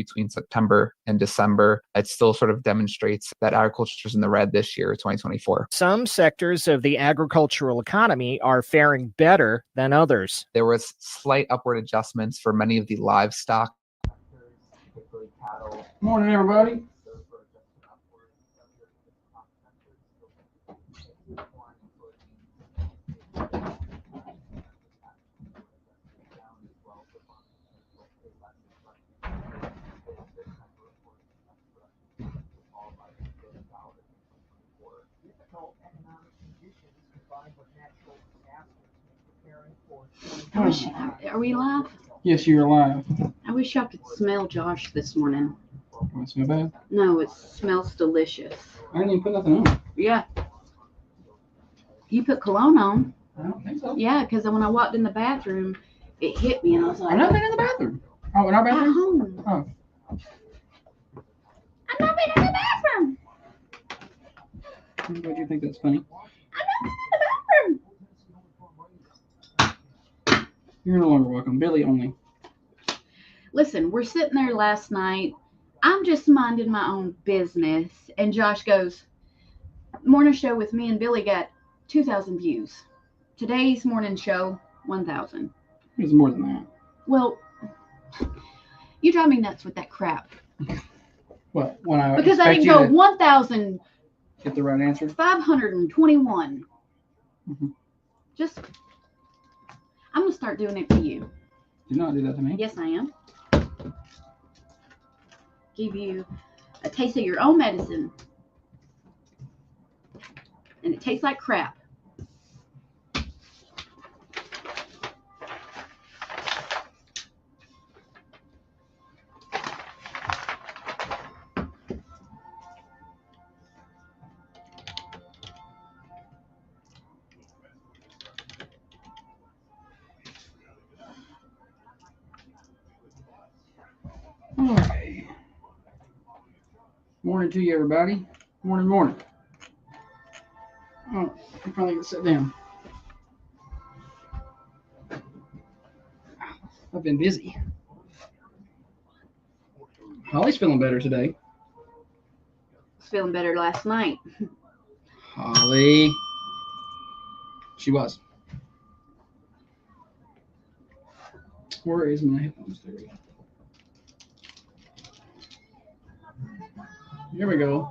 between September and December, it still sort of demonstrates that agriculture is in the red this year, 2024. Some sectors of the agricultural economy are faring better than others. There was slight upward adjustments for many of the livestock sectors, particularly cattle. Morning, everybody. Are we live? Yes, you're live. I wish y'all could smell Josh this morning. Want to smell bad? No, it smells delicious. I didn't even put nothing on. Yeah. You put cologne on? I don't think so. Yeah, because when I walked in the bathroom, it hit me and I was like, I'm not been in the bathroom. Oh, in our at bathroom? home. Oh. I've not been in the bathroom. Why do you think that's funny? I've not been in the bathroom. You're no longer welcome. Billy only. Listen, we're sitting there last night. I'm just minding my own business. And Josh goes, morning show with me and Billy got 2,000 views. Today's morning show, 1,000. It was more than that. Well, you drive me nuts with that crap. What? When I Because I didn't go 1,000. Get the right answer? 521. Mm-hmm. Just, I'm going to start doing it for you. Do not do that to me. Yes, I am. Give you a taste of your own medicine. And it tastes like crap. Okay. Morning to you, everybody. Morning. Oh, I probably can sit down. I've been busy. Holly's feeling better today. I was feeling better last night. Holly. She was. Where is my headphones? There we go. Here we go.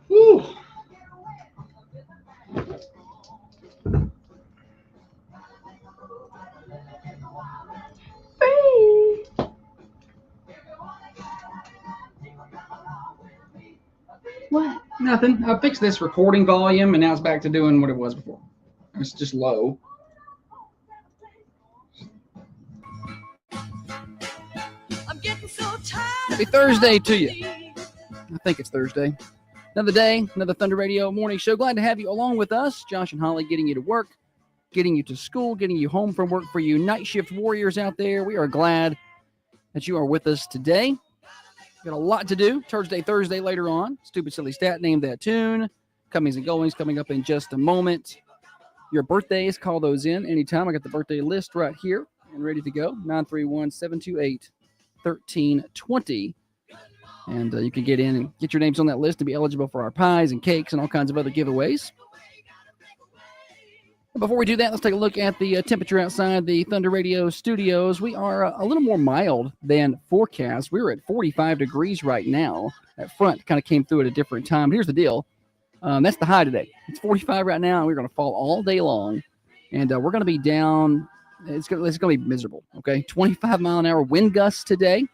Woo! Free. What? Nothing. I fixed this recording volume and now it's back to doing what it was before. It's just low. Happy Thursday to you. I think it's Thursday. Another day, another Thunder Radio morning show. Glad to have you along with us. Josh and Holly getting you to work, getting you to school, getting you home from work for you night shift warriors out there. We are glad that you are with us today. Got a lot to do. Thursday later on. Stupid Silly Stat, name that tune. Comings and goings coming up in just a moment. Your birthdays, call those in anytime. I got the birthday list right here and ready to go. 931-728-1320. And you can get in and get your names on that list to be eligible for our pies and cakes and all kinds of other giveaways. Before we do that, let's take a look at the temperature outside the Thunder Radio studios. We are a little more mild than forecast. We're at 45 degrees right now. That front kind of came through at a different time. Here's the deal. That's the high today. It's 45 right now, and we're going to fall all day long. And we're going to be down. It's going to be miserable, okay? 25-mile-an-hour wind gusts today.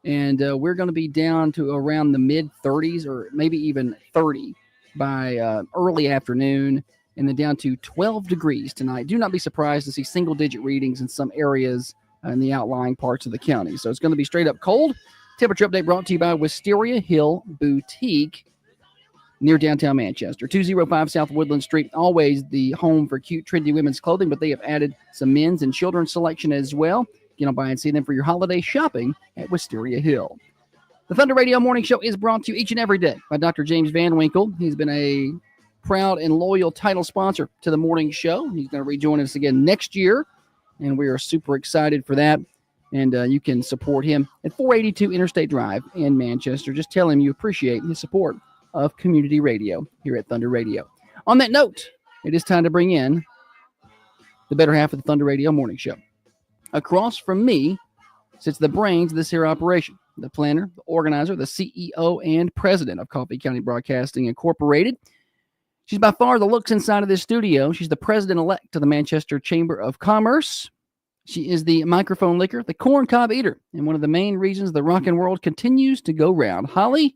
And we're going to be down to around the mid-30s or maybe even 30 by early afternoon, and then down to 12 degrees tonight. Do not be surprised to see single-digit readings in some areas in the outlying parts of the county. So it's going to be straight-up cold. Temperature update brought to you by Wisteria Hill Boutique near downtown Manchester. 205 South Woodland Street, always the home for cute, trendy women's clothing, but they have added some men's and children's selection as well. You know, buy and see them for your holiday shopping at Wisteria Hill. The Thunder Radio Morning Show is brought to you each and every day by Dr. James Van Winkle. He's been a proud and loyal title sponsor to the morning show. He's going to rejoin us again next year, and we are super excited for that. And you can support him at 482 Interstate Drive in Manchester. Just tell him you appreciate his support of community radio here at Thunder Radio. On that note, it is time to bring in the better half of the Thunder Radio Morning Show. Across from me sits the brains of this here operation, the planner, the organizer, the CEO, and president of Coffee County Broadcasting Incorporated. She's by far the looks inside of this studio. She's the president-elect of the Manchester Chamber of Commerce. She is the microphone licker, the corn cob eater, and one of the main reasons the rockin' world continues to go round. Holly,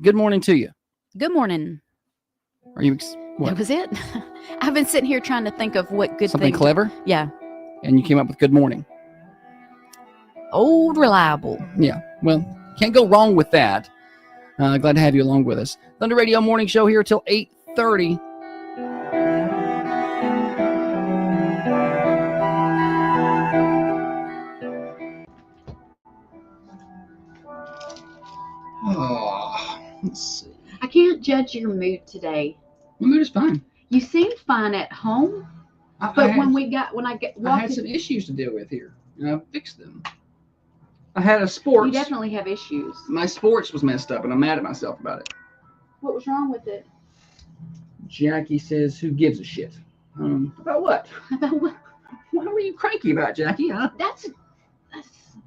good morning to you. Good morning. Are you what? That was it. I've been sitting here trying to think of what good Something thing. clever? Yeah. And you came up with good morning. Old reliable. Yeah. Well, can't go wrong with that. Glad to have you along with us. Thunder Radio Morning Show here till 8:30. Oh, let's see. I can't judge your mood today. My mood is fine. You seem fine at home, but I walked had some issues to deal with here, and I fixed them. I had a sports. you definitely have issues. My sports was messed up, and I'm mad at myself about it. What was wrong with it? Jackie says, "Who gives a shit?" About what? About what? What were you cranky about, Jackie? Huh? That's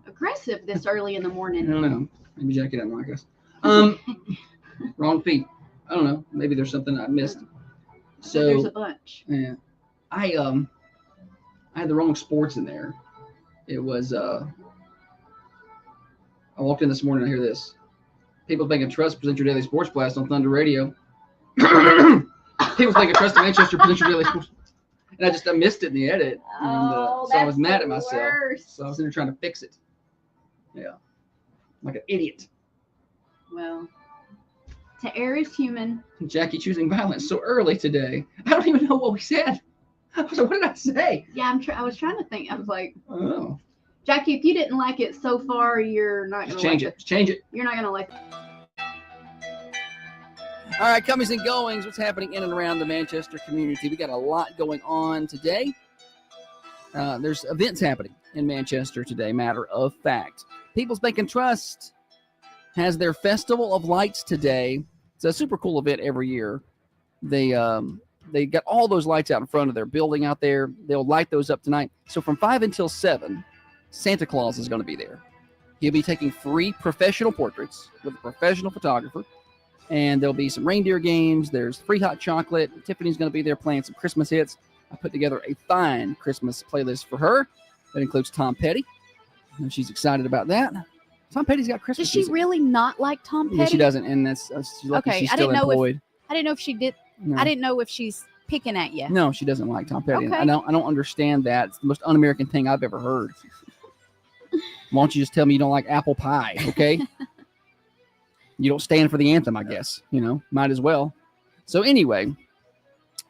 aggressive this early in the I morning. don't know. Maybe Jackie doesn't like us. Wrong feet. I don't know. Maybe there's something I missed. So There's a bunch. yeah, I had the wrong sports in there. It was I walked in this morning. I hear this. People Bank Trust present your daily sports blast on Thunder Radio. People Bank Trust in Manchester present your daily sports. And I missed it in the edit. And, so I was mad at myself. Worst. So I was in there trying to fix it. Yeah. Like an idiot. Well, to err is human. Jackie choosing violence so early today. I don't even know what we said. I was like, what did I say? Yeah, I was trying to think. I was like, Oh. Jackie, if you didn't like it so far, you're not going Just to change like it. Just change it. You're not going to like it. All right, comings and goings. What's happening in and around the Manchester community? We got a lot going on today. There's events happening in Manchester today, matter of fact. People's Bank and Trust has their Festival of Lights today. It's a super cool event every year. They got all those lights out in front of their building out there. They'll light those up tonight. So from 5 until 7, Santa Claus is going to be there. He'll be taking free professional portraits with a professional photographer. And there'll be some reindeer games. There's free hot chocolate. Tiffany's going to be there playing some Christmas hits. I put together a fine Christmas playlist for her. That includes Tom Petty. And she's excited about that. Tom Petty's got Christmas Does she music. really not like Tom Petty? Yeah, she doesn't, and that's she's lucky Okay, she's I still didn't know employed. I didn't know if she did. No. I didn't know if she's picking at you. No, she doesn't like Tom Petty. Okay. I don't understand that. It's the most un-American thing I've ever heard. Why don't you just tell me you don't like apple pie, okay? You don't stand for the anthem, I guess. Might as well. So anyway,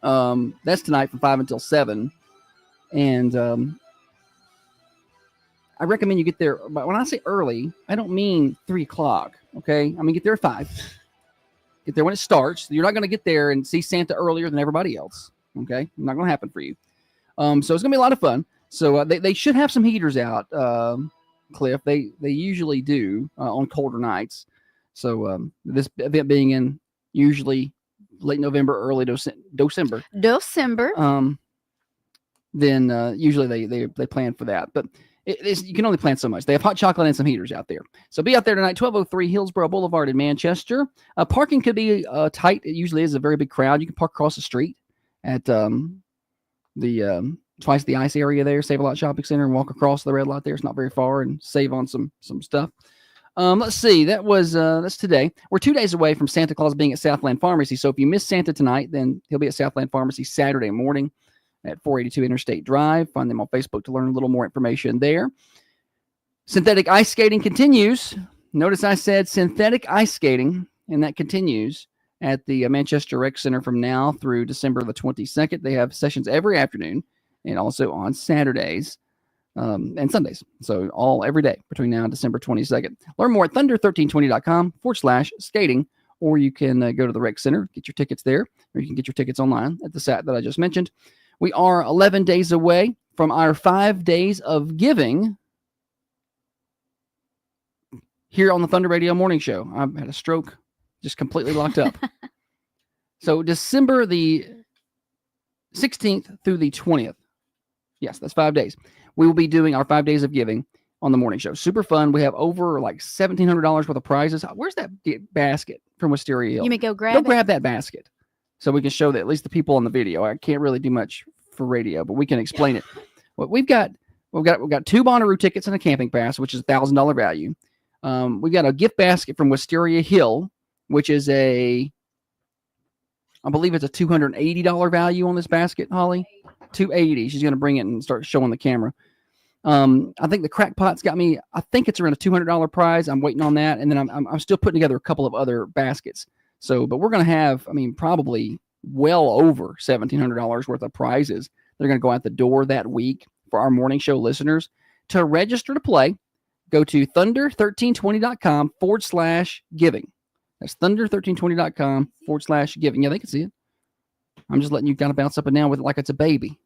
that's tonight from 5 until 7. And I recommend you get there. But when I say early, I don't mean 3 o'clock, okay? I mean, get there at 5. Get there when it starts. You're not going to get there and see Santa earlier than everybody else, okay? Not going to happen for you. So it's going to be a lot of fun. So they should have some heaters out, Cliff. They usually do on colder nights. So this event being in usually late November, early December. Then usually they plan for that. But you can only plan so much. They have hot chocolate and some heaters out there. So be out there tonight, 1203 Hillsborough Boulevard in Manchester. Parking could be tight. It usually is a very big crowd. You can park across the street at the Twice the Ice area there, Save-A-Lot Shopping Center, and walk across the red light there. It's not very far, and save on some stuff. Let's see. That's today. We're 2 days away from Santa Claus being at Southland Pharmacy. So if you miss Santa tonight, then he'll be at Southland Pharmacy Saturday morning at 482 Interstate Drive. Find them on Facebook to learn a little more information there. Synthetic ice skating continues. Notice I said synthetic ice skating, and that continues at the Manchester Rec Center from now through December the 22nd. They have sessions every afternoon and also on Saturdays. And Sundays. So every day between now and December 22nd. Learn more at thunder1320.com/skating, or you can go to the Rec Center, get your tickets there, or you can get your tickets online at the site that I just mentioned. We are 11 days away from our 5 days of giving here on the Thunder Radio Morning Show. I've had a stroke, just completely locked up. So December the 16th through the 20th. Yes, that's 5 days. We will be doing our 5 days of giving on the morning show. Super fun. We have over like $1,700 worth of prizes. Where's that basket from Wisteria Hill? You may go grab Go it. grab that basket so we can show that at least the people on the video. I can't really do much for radio, but we can explain it. What we've got 2 Bonnaroo tickets and a camping pass, which is $1,000 value. We've got a gift basket from Wisteria Hill, which is I believe it's a $280 value on this basket, Holly. $280. She's going to bring it and start showing the camera. I think the Crackpot's got me. I think it's around a $200 prize. I'm waiting on that, and then I'm still putting together a couple of other baskets. So, but we're going to have, probably well over $1,700 worth of prizes that are going to go out the door that week for our morning show listeners. To register to play, go to thunder1320.com/giving. That's thunder1320.com/giving. Yeah, they can see it. I'm just letting you kind of bounce up and down with it like it's a baby.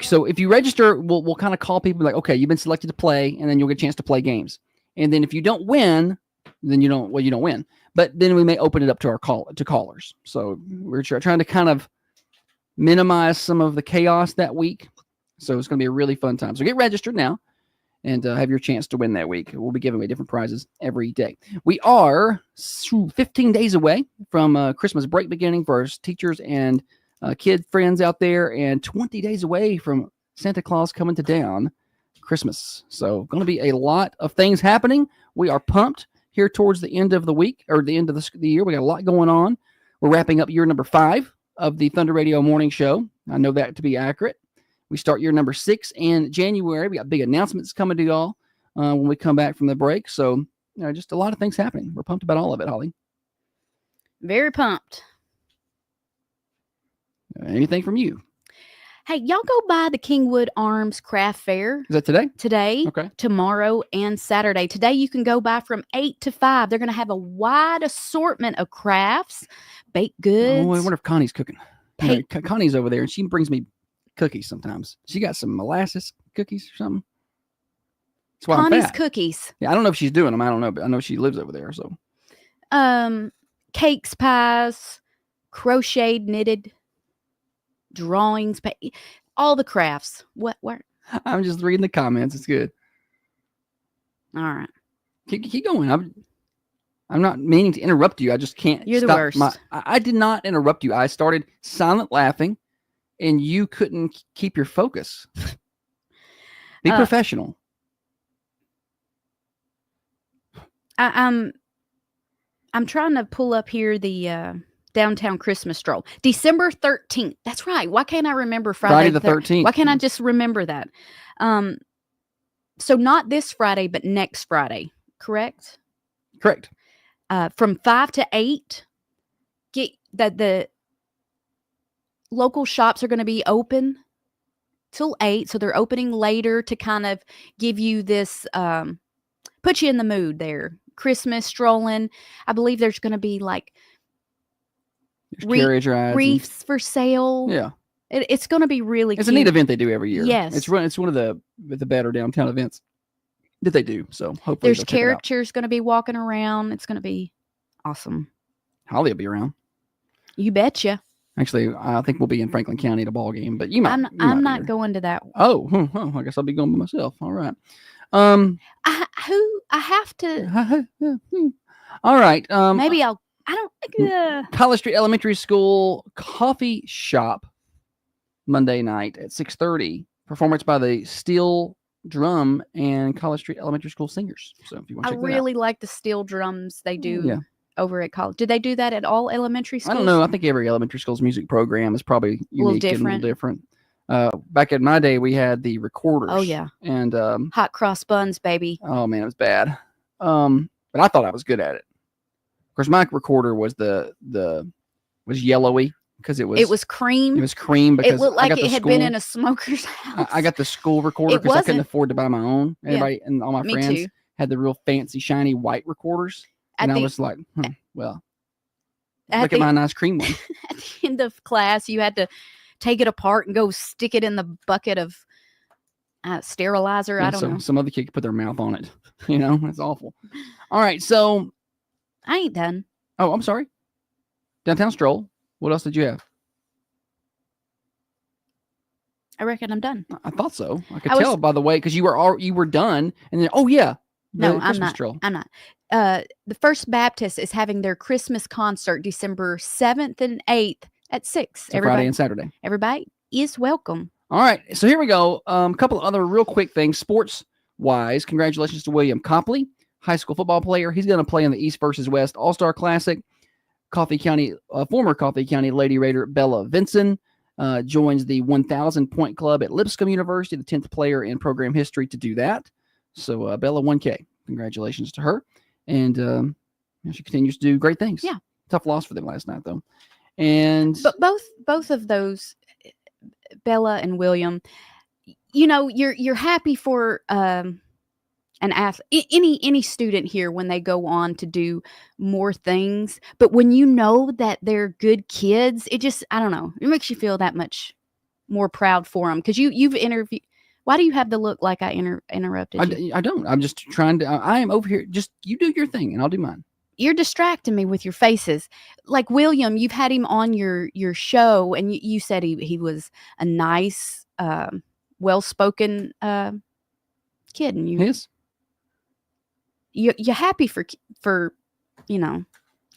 So if you register, we'll kind of call people like, okay, you've been selected to play, and then you'll get a chance to play games. And then if you don't win, then you don't win. But then we may open it up to callers. So we're trying to kind of minimize some of the chaos that week. So it's going to be a really fun time. So get registered now and have your chance to win that week. We'll be giving away different prizes every day. We are 15 days away from Christmas break beginning for our teachers and kid friends out there, and 20 days away from Santa Claus coming to town Christmas. So going to be a lot of things happening. We are pumped here towards the end of the week, or the end of the year. We got a lot going on. We're wrapping up year number 5 of the Thunder Radio Morning Show. I know that to be accurate. We start year number 6 in January. We got big announcements coming to y'all when we come back from the break. So, just a lot of things happening. We're pumped about all of it, Holly. Very pumped. Anything from you? Hey, y'all go by the Kingwood Arms Craft Fair. Is that today? Today, Okay. tomorrow, and Saturday. Today, you can go by from 8 to 5. They're going to have a wide assortment of crafts, baked goods. Oh, I wonder if Connie's cooking. Connie's over there, and she brings me cookies sometimes. She got some molasses cookies or something. That's why Connie's I'm fat. cookies. Yeah, I don't know if she's doing them. I don't know, but I know she lives over there. So, Cakes, pies, crocheted, knitted, drawings, all the crafts. Where? I'm just reading the comments. It's good. All right. Keep going. I'm not meaning to interrupt you. I just can't. You're the stop worst. I did not interrupt you. I started silent laughing, and you couldn't keep your focus. Be professional. I'm trying to pull up here the downtown Christmas stroll. December 13th. That's right. Why can't I remember Friday the 13th? Why can't I just remember that? So not this Friday, but next Friday. Correct? Correct. From 5 to 8. Get that the local shops are going to be open till 8. So they're opening later to kind of give you this, put you in the mood there. Christmas strolling. I believe there's going to be like carriage rides, wreaths for sale. Yeah, it's going to be really. It's cute. a neat event they do every year. Yes, it's one of the better downtown events that they do. So hopefully there's characters going to be walking around. It's going to be awesome. Holly will be around. You betcha. Actually, I think we'll be in Franklin County at a ball game, but you might. I'm not going to that one. Oh, I guess I'll be going by myself. All right. I have to. All right. Maybe I don't. College Street Elementary School coffee shop Monday night at 6:30. Performance by the Steel Drum and College Street Elementary School singers. So if you want to check that out. I really like the steel drums they do over at college. Did they do that at all elementary schools? I don't know. I think every elementary school's music program is probably unique and a little different. Back in my day, we had the recorders. Oh yeah, and hot cross buns, baby. Oh man, it was bad. But I thought I was good at it. Of course, my recorder was was yellowy because it was cream. It was cream because it looked like it had been in a smoker's house. I got the school recorder because I couldn't afford to buy my own. Everybody and all my friends too. had the real fancy, shiny white recorders, and I was like, well, look at my nice cream one. At the end of class, you had to take it apart and go stick it in the bucket of sterilizer. I don't know. Some other kid could put their mouth on it. That's awful. All right, so I ain't done. oh, I'm sorry. Downtown stroll. What else did you have? I reckon I'm done. I thought so. I could I was- tell by the way, because you were done, and then No, the I'm Christmas not. stroll. I'm not. The First Baptist is having their Christmas concert December 7th and 8th at 6. So Friday and Saturday. Everybody is welcome. All right, so here we go. A couple of other real quick things, sports-wise. Congratulations to William Copley, high school football player. He's going to play in the East versus West All-Star Classic. Former Coffee County Lady Raider Bella Vinson joins the 1,000-point club at Lipscomb University, the 10th player in program history to do that. So Bella 1K. Congratulations to her. And she continues to do great things. Yeah. Tough loss for them last night, though. And But both of those, Bella and William, you're happy for an athlete, any student here when they go on to do more things. But when you know that they're good kids, it just, I don't know, it makes you feel that much more proud for them. Because you've interviewed. Why do you have the look like I interrupted you? I don't. I'm just trying to. I am over here. Just you do your thing, and I'll do mine. You're distracting me with your faces. Like William, you've had him on your show, and you said he was a nice, well-spoken kid, and Yes. you're happy for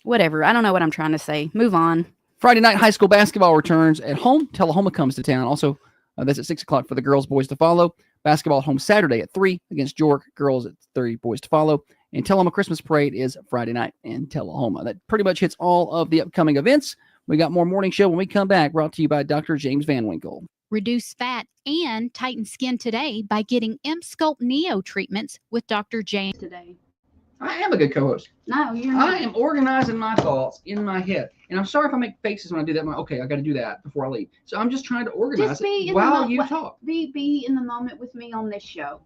whatever. I don't know what I'm trying to say. Move on. Friday night high school basketball returns at home. Tullahoma comes to town. Also, that's at 6 o'clock for the girls, boys to follow. Basketball at home Saturday at 3 against York. Girls at 3, boys to follow. And Tullahoma Christmas Parade is Friday night in Tullahoma. That pretty much hits all of the upcoming events. We got more morning show when we come back, brought to you by Dr. James Van Winkle. Reduce fat and tighten skin today by getting M-Sculpt Neo treatments with Dr. James. Today. I am a good co-host. No, you're not. I am organizing my thoughts in my head. And I'm sorry if I make faces when I do that. Okay, I got to do that before I leave. So I'm just trying to organize Just be it in while the you talk. Be in the moment with me on this show.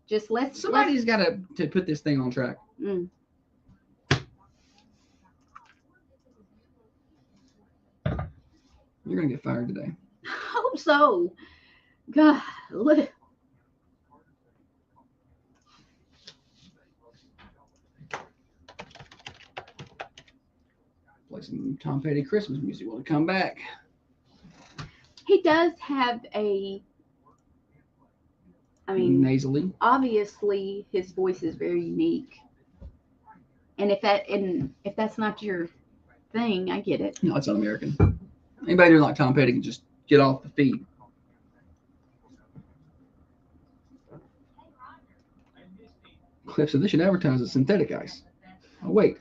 Just Somebody's got to put this thing on track. Mm. You're going to get fired today. Hope so. God, look. Play some Tom Petty Christmas music when we come back. He does have Nasally. obviously his voice is very unique. And if that's not your thing, I get it. No, it's un-American. Anybody doing like Tom Petty can just get off the feed. Cliff said they should advertise as synthetic ice. Oh wait.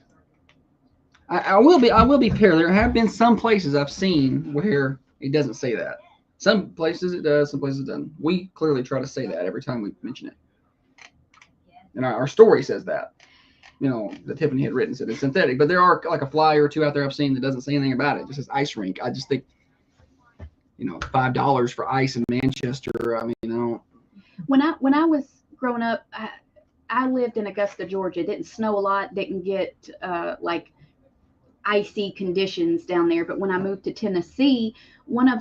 I will be fair. There have been some places I've seen where it doesn't say that. Some places it does, some places it doesn't. We clearly try to say that every time we mention it. And our story says that. That Tiffany had written said it's synthetic. But there are like a flyer or two out there I've seen that doesn't say anything about it. It just says ice rink. I just think, $5 for ice in Manchester. I mean, When I was growing up, I lived in Augusta, Georgia. It didn't snow a lot, didn't get like icy conditions down there. But when I moved to Tennessee, within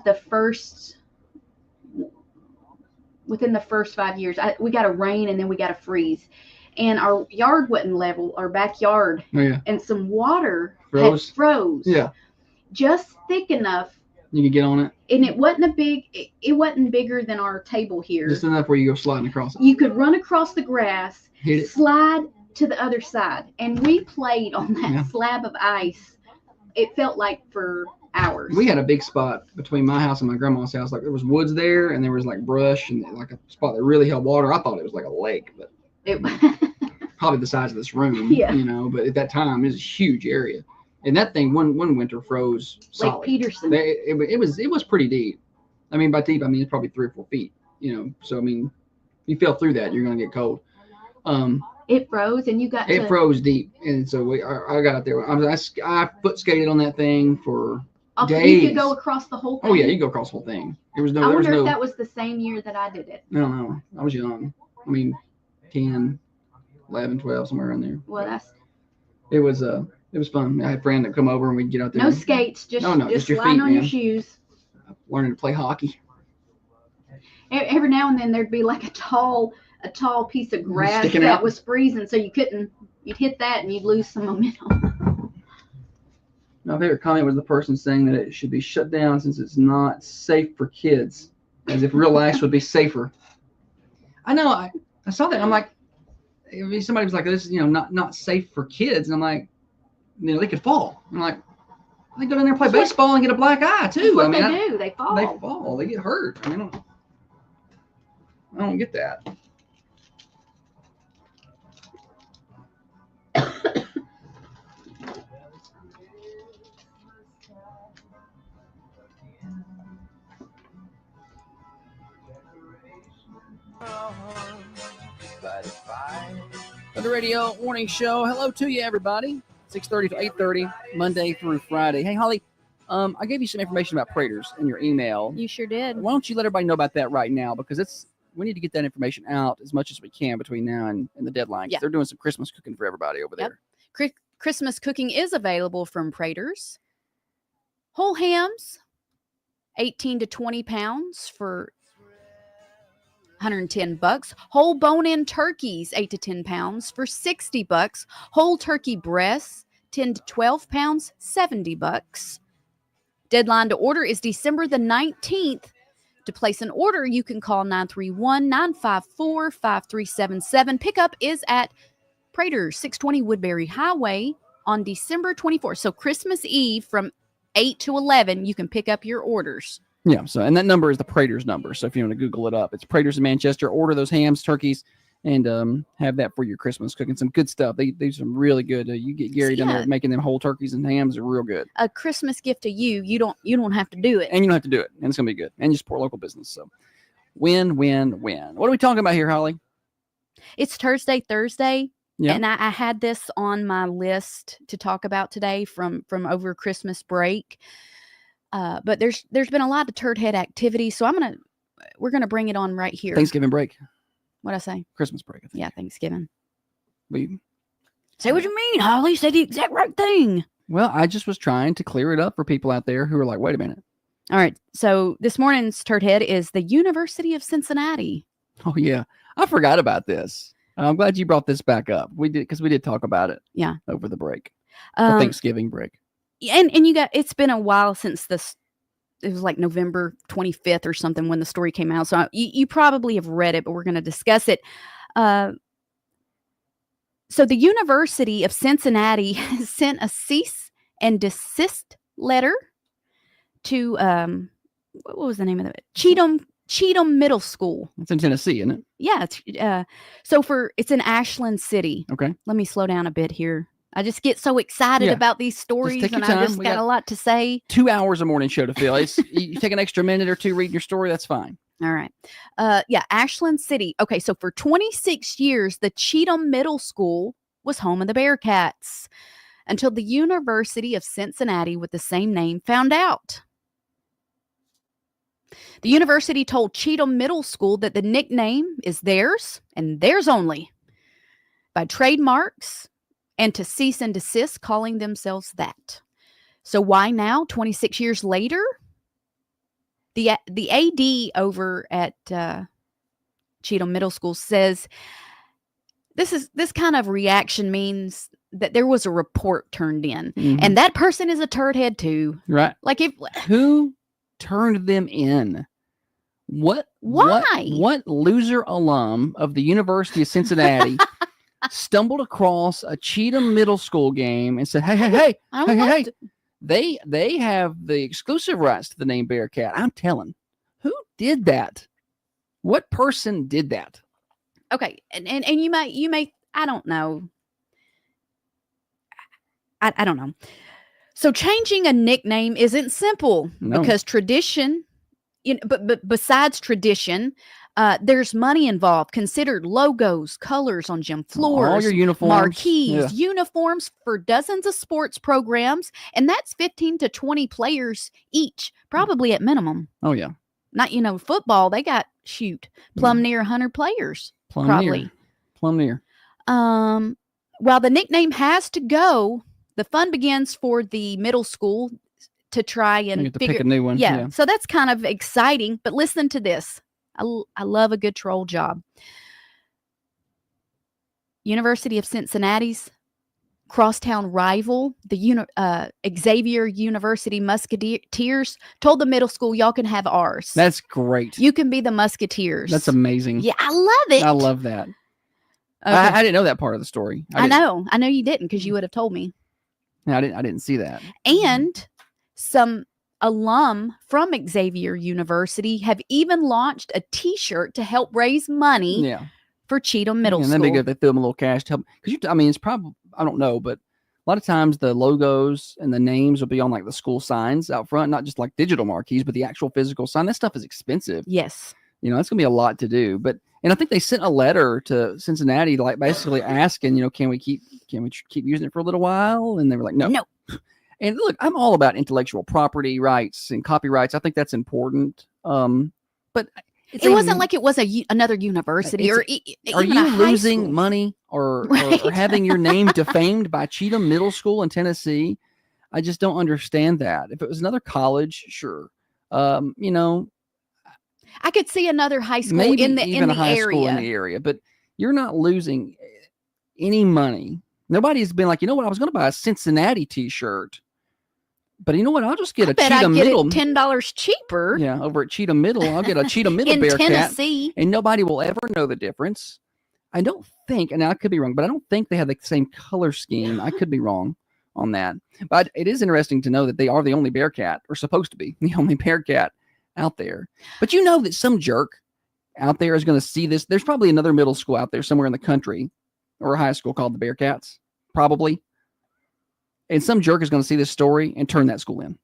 the first 5 years, we got a rain and then we got a freeze. And our yard wasn't level, our backyard, and some water froze. Yeah. Just thick enough. You could get on it. And it wasn't it wasn't bigger than our table here. Just enough where you go sliding across it. You could run across the grass, Hit it. slide to the other side. And we played on that slab of ice. It felt like for hours. We had a big spot between my house and my grandma's house. Like there was woods there and there was like brush and like a spot that really held water. I thought it was like a lake, but probably the size of this room, Yeah. But at that time, it was a huge area. And that thing, one winter froze solid. Lake Peterson. It was pretty deep. I mean, by deep, I mean, it's probably 3 or 4 feet, So, I mean, if you fell through that, you're going to get cold. It froze and you got It froze deep. And so I got out there. I foot skated on that thing for days. You could go across the whole thing. Oh, yeah, you go across the whole thing. I wonder if that was the same year that I did it. No. I was young. I mean, 10, 11, 12, somewhere around there. Well, It was fun. I had a friend that come over and we'd get out there. No skates, just just your lying feet, on your man. shoes. Learning to play hockey. every now and then there'd be like a tall piece of grass Sticking that out. was freezing, so you'd hit that and you'd lose some momentum. My favorite comment was the person saying that it should be shut down since it's not safe for kids, as if real life would be safer. I know. I saw that. I'm like, if somebody was like, "This is not safe for kids," and I'm like, they could fall. I'm like, they go down there and play baseball and get a black eye too. That's what they do. They fall. They fall. They get hurt. I mean, I don't get that. The radio morning show. Hello to you, everybody. 6:30 to 8:30, Monday through Friday. Hey, Holly, I gave you some information about Praters in your email. You sure did. Why don't you let everybody know about that right now? Because we need to get that information out as much as we can between now and the deadline. Yeah. They're doing some Christmas cooking for everybody over there. Christmas cooking is available from Praters. Whole hams, 18 to 20 pounds for $110. Whole bone-in turkeys, 8 to 10 pounds for $60. Whole turkey breasts, 10 to 12 pounds, $70. Deadline to order is December the 19th. To place an order, you can call 931-954-5377. Pickup is at Praters, 620 Woodbury Highway on December 24th. So Christmas Eve from 8 to 11, you can pick up your orders. Yeah. So, and that number is the Praters number. So if you want to Google it up, it's Praters in Manchester. Order those hams, turkeys, and have that for your Christmas cooking. Some good stuff. They do some really good. You get Gary down there making them whole turkeys and hams are real good. A Christmas gift to you. You don't have to do it. And you don't have to do it. And it's gonna be good. And you support local business. So win, win, win. What are we talking about here, Holly? It's Thursday. Yeah. And I had this on my list to talk about today from over Christmas break. But there's been a lot of turd head activity, so we're gonna bring it on right here. Thanksgiving break. What'd I say? Christmas break. I think. Yeah, Thanksgiving. We Say what you mean, Holly. Say the exact right thing. Well, I just was trying to clear it up for people out there who are like, wait a minute. All right. So this morning's turd head is the University of Cincinnati. Oh yeah, I forgot about this. I'm glad you brought this back up. We did because we did talk about it. Yeah. Over the break, the Thanksgiving break. And it's been a while since this. It was like November 25th or something when the story came out. So you probably have read it, but we're going to discuss it. So the University of Cincinnati sent a cease and desist letter to what was the name of it? Cheatham Middle School. It's in Tennessee, isn't it? Yeah. It's in Ashland City. Okay. Let me slow down a bit here. I just get so excited about these stories, and I just got a lot to say. 2 hours a morning show to fill. You take an extra minute or two reading your story, that's fine. All right. Ashland City. Okay, so for 26 years, the Cheatham Middle School was home of the Bearcats until the University of Cincinnati with the same name found out. The university told Cheatham Middle School that the nickname is theirs and theirs only by trademarks and to cease and desist calling themselves that. So why now, 26 years later? The AD over at Cheatham Middle School says this kind of reaction means that there was a report turned in, and that person is a turd head too. Right. Like who turned them in? Why? What loser alum of the University of Cincinnati stumbled across a Cheatham Middle School game and said, hey, they have the exclusive rights to the name Bearcat. I'm telling. Who did that? What person did that? Okay. And you may, I don't know. I don't know. So changing a nickname isn't simple because tradition, but besides tradition, there's money involved. Considered logos, colors on gym floors, all your uniforms, marquees, uniforms for dozens of sports programs, and that's 15 to 20 players each, probably at minimum. Oh yeah, not football. They got plumb near 100 players, probably. Plumb near. While the nickname has to go, the fun begins for the middle school to try and pick a new one. Yeah, so that's kind of exciting. But listen to this. I love a good troll job. University of Cincinnati's crosstown rival, the Xavier University Musketeers, told the middle school, y'all can have ours. That's great. You can be the Musketeers. That's amazing. Yeah, I love it. I love that. Okay. I didn't know that part of the story. I know you didn't, because you would have told me. I didn't see that. And some alum from Xavier University have even launched a T-shirt to help raise money Yeah. for Cheatham Middle And School. that'd be good if they threw them a little cash to help. Because I mean, it's probably, I don't know, but a lot of times the logos and the names will be on like the school signs out front, not just like digital marquees, but the actual physical sign. That stuff is expensive. Yes. You know, it's gonna be a lot to do. And I think they sent a letter to Cincinnati, like basically asking, you know, can we keep using it for a little while? And they were like, no. No. And look, I'm all about intellectual property rights and copyrights. I think that's important. But It wasn't like it was another university or are even you a high losing school. money or Right. having your name defamed by Cheatham Middle School in Tennessee? I just don't understand that. If it was another college, sure. You know, I could see another high school maybe in the even a high area. school in the area, but you're not losing any money. Nobody's been like, you know what, I was going to buy a Cincinnati T-shirt, but you know what, I'll just get I a bet Cheatham I'd get Middle. it $10 cheaper. Yeah, over at Cheatham Middle, I'll get a Cheatham Middle in Bearcat, Tennessee. and nobody will ever know the difference. I don't think, and I could be wrong, but I don't think they have the same color scheme. I could be wrong on that. But it is interesting to know that they are the only Bearcat, or supposed to be the only Bearcat out there. But you know that some jerk out there is going to see this. There's probably another middle school out there somewhere in the country or a high school called the Bearcats, probably. And some jerk is going to see this story and turn that school in.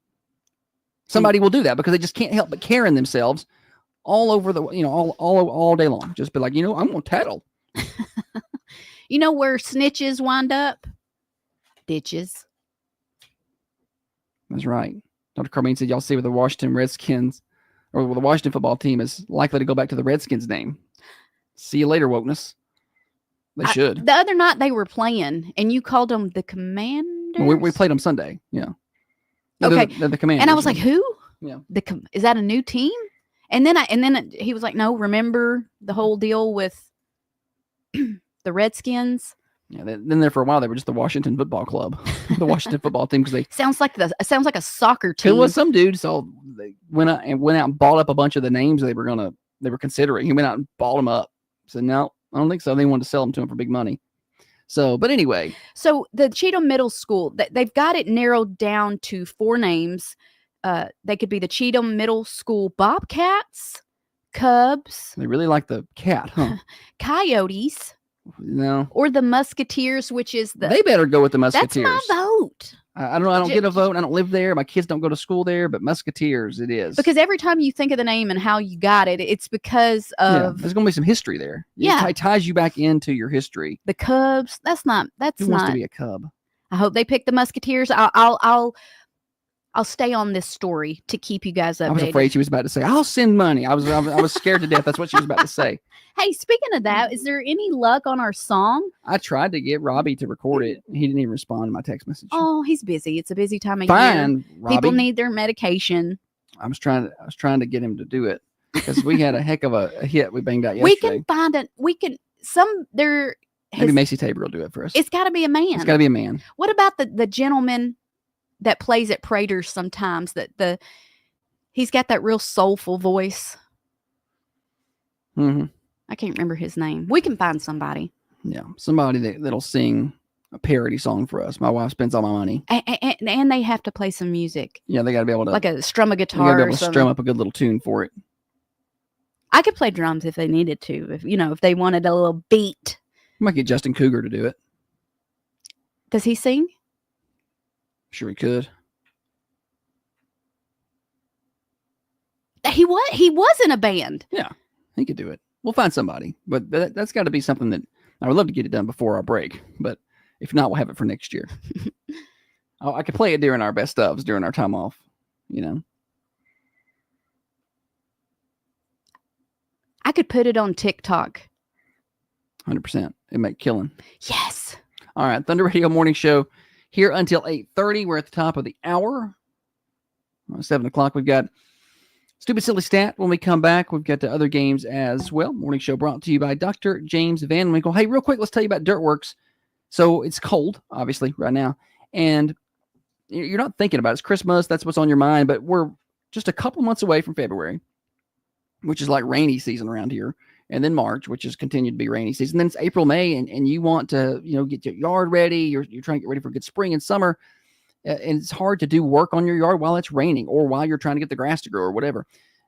Somebody will do that because they just can't help but care in themselves all over the, you know, all day long. Just be like, you know, I'm going to tattle. You know where snitches wind up? Ditches. That's right. Dr. Carmine said, y'all see where the Washington Redskins or the Washington football team is likely to go back to the Redskins name. See you later, wokeness. They should. The other night they were playing and you called them the Commanders. We played them Sunday. Yeah. Okay. They're the Commanders. And I was like, who? Yeah. Is that a new team? And then he was like, no, remember the whole deal with the Redskins? Yeah. Then there for a while, they were just the Washington Football Club, the Washington football team, because they sounds like a soccer team. It was some dude. So they went out and bought up a bunch of the names they were considering. He went out and bought them up. Said, no, I don't think so. They wanted to sell them to him for big money. So, but anyway. So the Cheatham Middle School, they've got it narrowed down to 4 names. They could be the Cheatham Middle School Bobcats, Cubs. They really like the cat, huh? Coyotes. No. Or the Musketeers, which is They better go with the Musketeers. That's my vote. I don't know. I don't get a vote. I don't live there. My kids don't go to school there, but Musketeers it is. Because every time you think of the name and how you got it, it's because of there's going to be some history there. Yeah. It ties you back into your history. the Cubs. Who wants to be a Cub? I hope they pick the Musketeers. I'll stay on this story to keep you guys updated. I was afraid she was about to say, I'll send money. I was scared to death. That's what she was about to say. Hey, speaking of that, is there any luck on our song? I tried to get Robbie to record it. He didn't even respond to my text message. Oh, he's busy. It's a busy time of Fine, year. Robbie. People need their medication. I was trying to get him to do it because we had a heck of a hit we banged out We yesterday. Maybe Macy Tabor will do it for us. It's got to be a man. It's got to be a man. What about the gentleman that plays at Prater's sometimes? He's got that real soulful voice. Mm-hmm. I can't remember his name. We can find somebody. Yeah, somebody that'll sing a parody song for us. My wife spends all my money. And they have to play some music. Yeah, they got to be able to, like a strum a they got to guitar be or able to something. strum up a good little tune for it. I could play drums if they needed to. If they wanted a little beat. Might get Justin Cougar to do it. Does he sing? Sure, he could. He was in a band. Yeah, he could do it. We'll find somebody, but that's got to be something that I would love to get it done before our break. But if not, we'll have it for next year. I could play it during our best ofs, during our time off. I could put it on TikTok. 100%. It'd make killing. Yes. All right, Thunder Radio Morning Show here until 8:30. We're at the top of the hour. 7 o'clock. We've got Stupid Silly Stat. When we come back, we've got the other games as well. Morning show brought to you by Dr. James Van Winkle. Hey, real quick, let's tell you about Dirtworks. So it's cold, obviously, right now. And you're not thinking about it. It's Christmas. That's what's on your mind. But we're just a couple months away from February, which is like rainy season around here. And then March, which is continued to be rainy season. Then it's April, May, and you want to, get your yard ready. You're trying to get ready for a good spring and summer. And it's hard to do work on your yard while it's raining or while you're trying to get the grass to grow or whatever.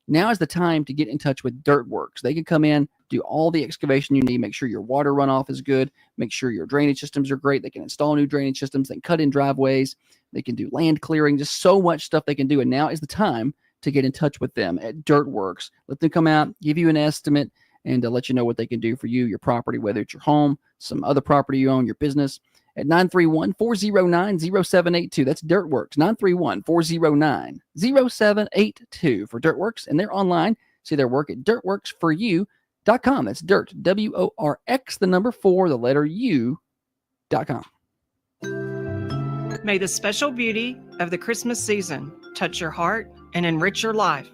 Now is the time to get in touch with Dirtworks. They can come in, do all the excavation you need, make sure your water runoff is good, make sure your drainage systems are great. They can install new drainage systems. They can cut in driveways. They can do land clearing, just so much stuff they can do. And now is the time to get in touch with them at Dirtworks. Let them come out, give you an estimate, and let you know what they can do for you, your property, whether it's your home, some other property you own, your business. At 931-409-0782. That's Dirtworks, 931-409-0782 for Dirtworks. And they're online. See their work at dirtworksforyou.com. That's dirt, W-O-R-X, the number 4, the letter U.com. May the special beauty of the Christmas season touch your heart and enrich your life.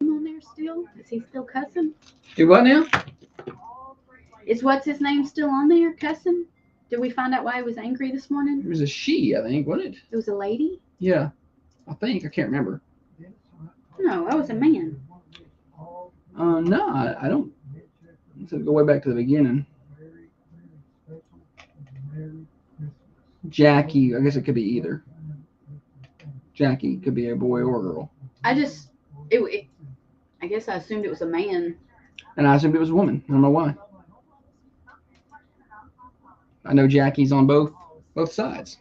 On there still? Is he still cussing? Do what now? Is what's his name still on there cussing? Did we find out why he was angry this morning? It was a she, I think, wasn't it? It was a lady? Yeah, I think. I can't remember. No, that was a man. No, I don't. Let's go way back to the beginning. Jackie, I guess it could be either. Jackie could be a boy or a girl. I guess I assumed it was a man. And I assumed it was a woman. I don't know why. I know Jackie's on both sides.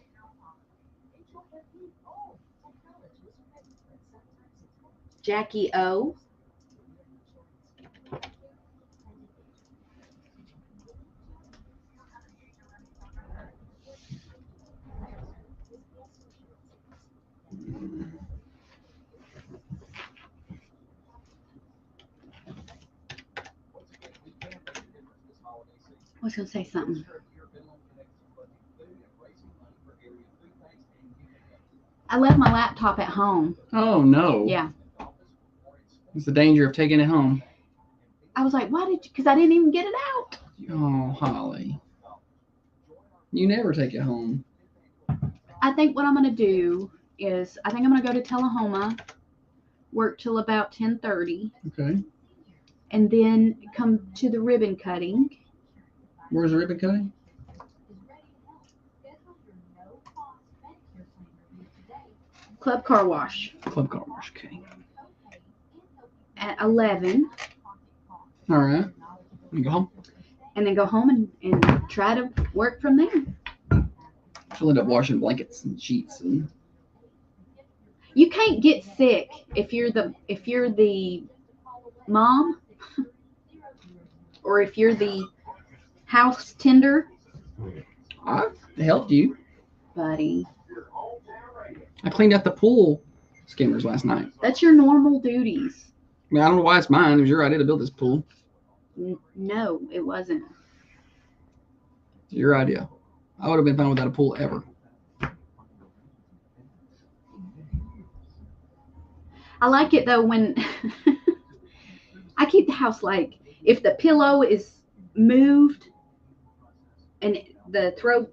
Jackie O. I was going to say something. I left my laptop at home. Oh, no. Yeah. It's the danger of taking it home. I was like, why did you? Because I didn't even get it out. Oh, Holly. You never take it home. I think what I'm going to do is, I think I'm going to go to Tullahoma, work till about 10:30, Okay. and then come to the ribbon cutting. Where's the ribbon cutting? Club Car Wash Club Car Wash. Okay. at 11, All right. You go home. and then go home and try to work from there. She'll end up washing blankets and sheets and. You can't get sick if you're the mom or if you're the house tender, I've helped you. buddy. I cleaned out the pool skimmers last night. That's your normal duties. I mean, I don't know why it's mine. It was your idea to build this pool. No, it wasn't. It's your idea. I would have been fine without a pool ever. I like it though when I keep the house like if the pillow is moved and the throw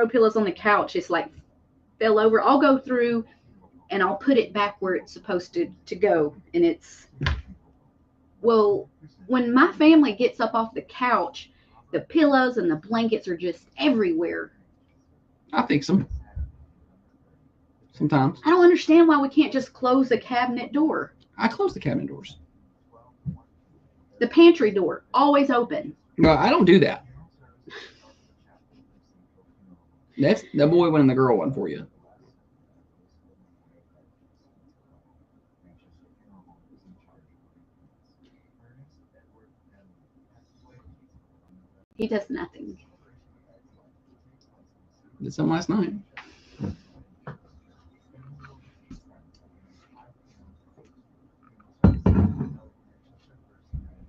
pillows on the couch is like fell over, I'll go through and I'll put it back where it's supposed to go. And it's, well, when my family gets up off the couch, the pillows and the blankets are just everywhere. I fix them. Sometimes. I don't understand why we can't just close the cabinet door. I close the cabinet doors. The pantry door, always open. No, I don't do that. That's the boy one and the girl one for you. He does nothing. Did some last night.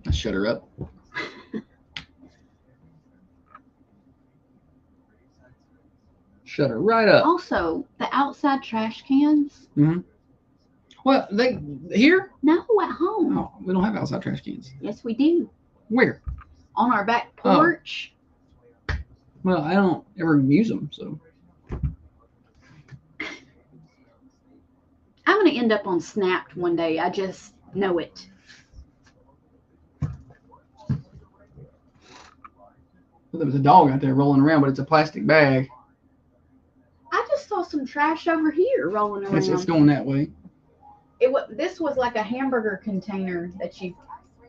I shut her up. Shut her right up. Also, the outside trash cans, Well, they here? No, at home. Oh, we don't have outside trash cans. Yes, we do. Where? On our back porch. Well, I don't ever use them, so. I'm going to end up on Snapped one day. I just know it. Well, there was a dog out there rolling around, but it's a plastic bag. I just saw some trash over here rolling around. It's going that way. This was like a hamburger container that you.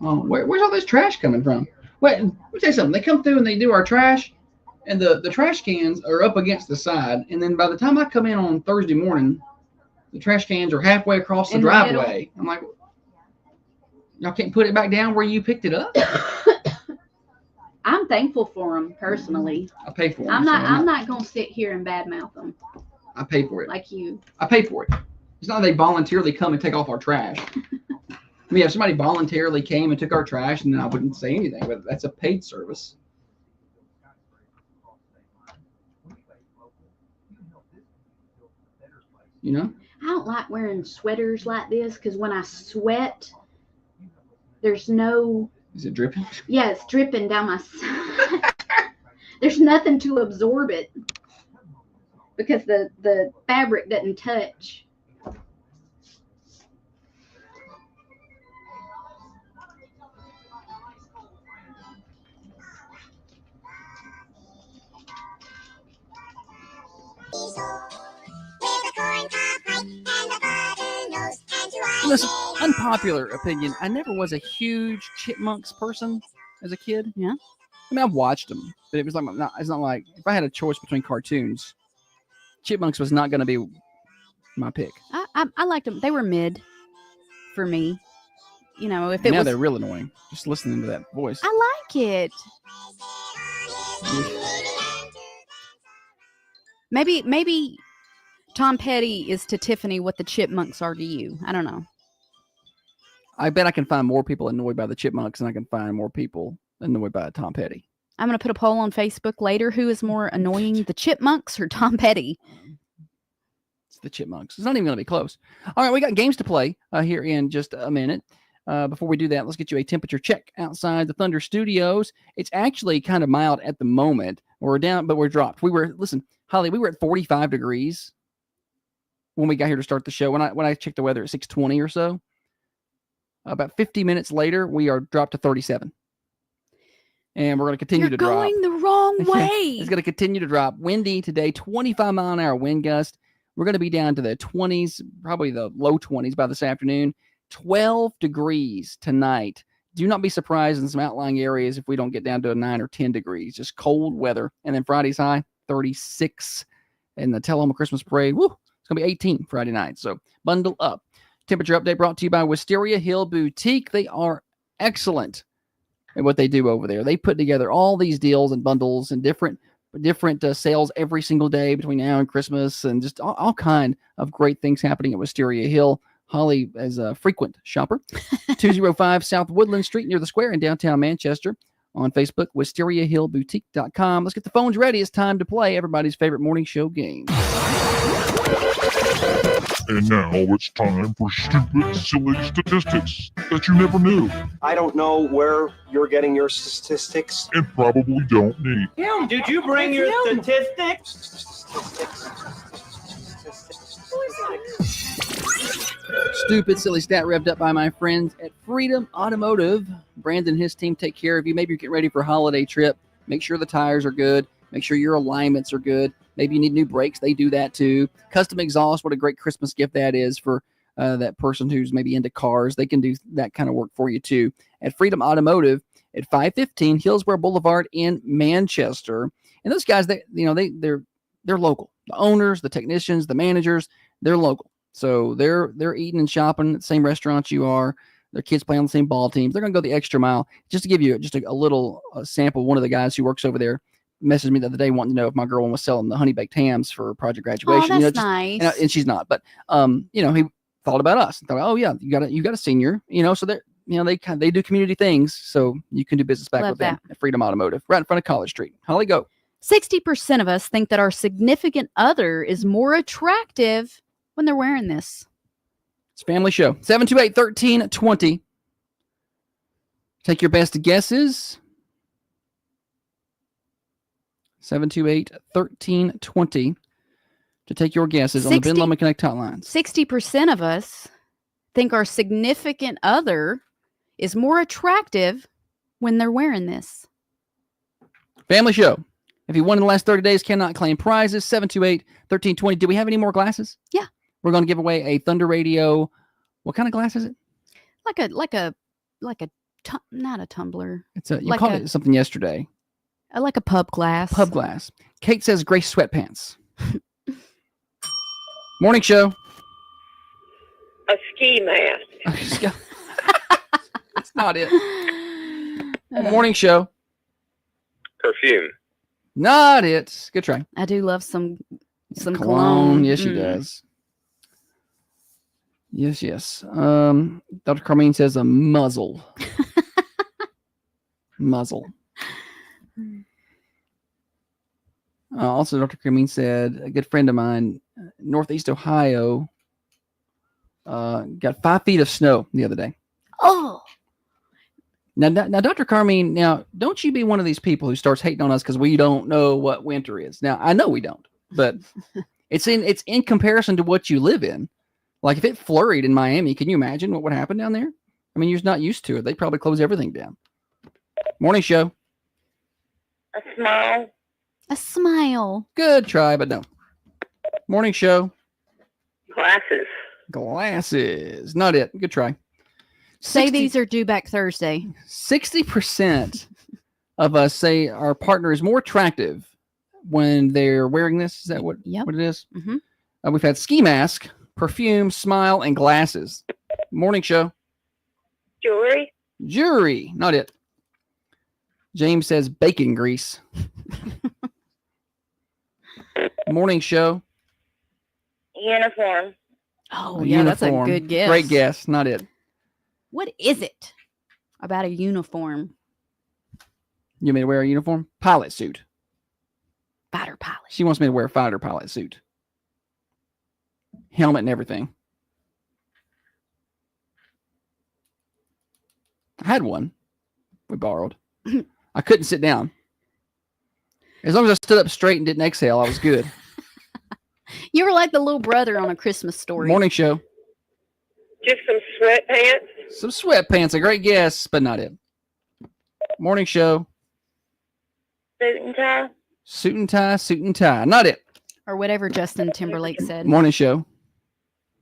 Oh, where's all this trash coming from? Wait, let me tell you something. They come through and they do our trash, and the trash cans are up against the side. And then by the time I come in on Thursday morning, the trash cans are halfway across the driveway. I'm like, y'all can't put it back down where you picked it up? I'm thankful for them personally. I pay for them. I'm not gonna sit here and badmouth them. I pay for it. Like you. I pay for it. It's not they voluntarily come and take off our trash. I mean, if somebody voluntarily came and took our trash, then I wouldn't say anything. But that's a paid service. You know. I don't like wearing sweaters like this because when I sweat, there's no. Is it dripping? Yeah, it's dripping down my side. There's nothing to absorb it because the fabric doesn't touch. Listen, unpopular opinion. I never was a huge Chipmunks person as a kid. Yeah. I mean, I've watched them, but it was like it's not like if I had a choice between cartoons, Chipmunks was not going to be my pick. I liked them. They were mid for me. You know, if Now they're real annoying. Just listening to that voice. I like it. Maybe Tom Petty is to Tiffany what the Chipmunks are to you. I don't know. I bet I can find more people annoyed by the Chipmunks than I can find more people annoyed by Tom Petty. I'm going to put a poll on Facebook later. Who is more annoying, the Chipmunks or Tom Petty? It's the Chipmunks. It's not even going to be close. All right, we got games to play here in just a minute. Before we do that, let's get you a temperature check outside the Thunder Studios. It's actually kind of mild at the moment. We're down, but we're dropped. Holly, we were at 45 degrees when we got here to start the show. When I checked the weather at 6:20 or so, about 50 minutes later, we are dropped to 37. And we're going to continue to drop. You're going the wrong way. It's going to continue to drop. Windy today, 25 mile an hour wind gust. We're going to be down to the 20s, probably the low 20s by this afternoon. 12 degrees tonight. Do not be surprised in some outlying areas if we don't get down to a 9 or 10 degrees. Just cold weather. And then Friday's high, 36. And the Tullahoma Christmas Parade, woo, it's going to be 18 Friday night. So bundle up. Temperature update brought to you by Wisteria Hill Boutique. They are excellent at what they do over there. They put together all these deals and bundles and different sales every single day between now and Christmas, and just all kind of great things happening at Wisteria Hill. Holly is a frequent shopper. 205 South Woodland Street near the square in downtown Manchester. On Facebook, WisteriaHillBoutique.com. Let's get the phones ready. It's time to play everybody's favorite morning show game. And now it's time for stupid, silly statistics that you never knew I don't know where you're getting your statistics. and probably don't need. Kim, did you bring your statistics? Stupid, silly stat revved up by my friends at Freedom Automotive. Brandon and his team take care of you. Maybe you're getting ready for a holiday trip. Make sure the tires are good. Make sure your alignments are good. Maybe you need new brakes. They do that too. Custom exhaust, what a great Christmas gift that is for that person who's maybe into cars. They can do that kind of work for you too. At Freedom Automotive at 515 Hillsborough Boulevard in Manchester. And those guys, they're local. The owners, the technicians, the managers, they're local. So they're eating and shopping at the same restaurants you are. Their kids play on the same ball teams. They're going to go the extra mile. Just to give you just a little sample, one of the guys who works over there messaged me the other day wanting to know if my girl was selling the honey baked hams for project graduation. Oh, that's nice. And she's not, but he thought about us and thought, oh yeah, you got a senior, so they do community things, so you can do business back with them at Freedom Automotive, right in front of College Street. Holly, go. 60% of us think that our significant other is more attractive when they're wearing this. It's It's a family show. 728-1320. Take your best guesses. 728-1320 to take your guesses on the Ben Lomond Connect hotlines. 60% of us think our significant other is more attractive when they're wearing this. Family show. If you won in the last 30 days, cannot claim prizes. 728-1320. Do we have any more glasses? Yeah. We're going to give away a Thunder Radio. What kind of glass is it? Not a tumbler. It's a, you called it something yesterday. Like a pub glass. Pub glass. Kate says gray sweatpants. Morning show. A ski mask. That's not it. Morning show. Perfume. Not it. Good try. I do love some cologne. Yes, she does. Yes. Dr. Carmine says a muzzle. Muzzle. Also, Dr. Carmine said a good friend of mine, Northeast Ohio, got 5 feet of snow the other day. Oh. Now, Dr. Carmine, don't you be one of these people who starts hating on us because we don't know what winter is. Now, I know we don't, but it's in comparison to what you live in. Like if it flurried in Miami, can you imagine what would happen down there? I mean, you're just not used to it. They'd probably close everything down. Morning show. A smile. A smile. Good try, but no. Morning show. Glasses. Glasses. Not it. Good try. Say these are due back Thursday. 60% of us say our partner is more attractive when they're wearing this. Is that what it is? Mm-hmm. We've had ski mask, perfume, smile, and glasses. Morning show. Jewelry. Jewelry. Not it. James says bacon grease. Morning show. Uniform. Oh, yeah, that's a good guess. Great guess. Not it. What is it about a uniform? You want me to wear a uniform? Pilot suit. Fighter pilot. She wants me to wear a fighter pilot suit. Helmet and everything. I had one. We borrowed. I couldn't sit down. As long as I stood up straight and didn't exhale, I was good. You were like the little brother on A Christmas Story. Morning show. Just some sweatpants. Some sweatpants. A great guess, but not it. Morning show. Suit and tie. Suit and tie, suit and tie. Not it. Or whatever Justin Timberlake said. Morning show.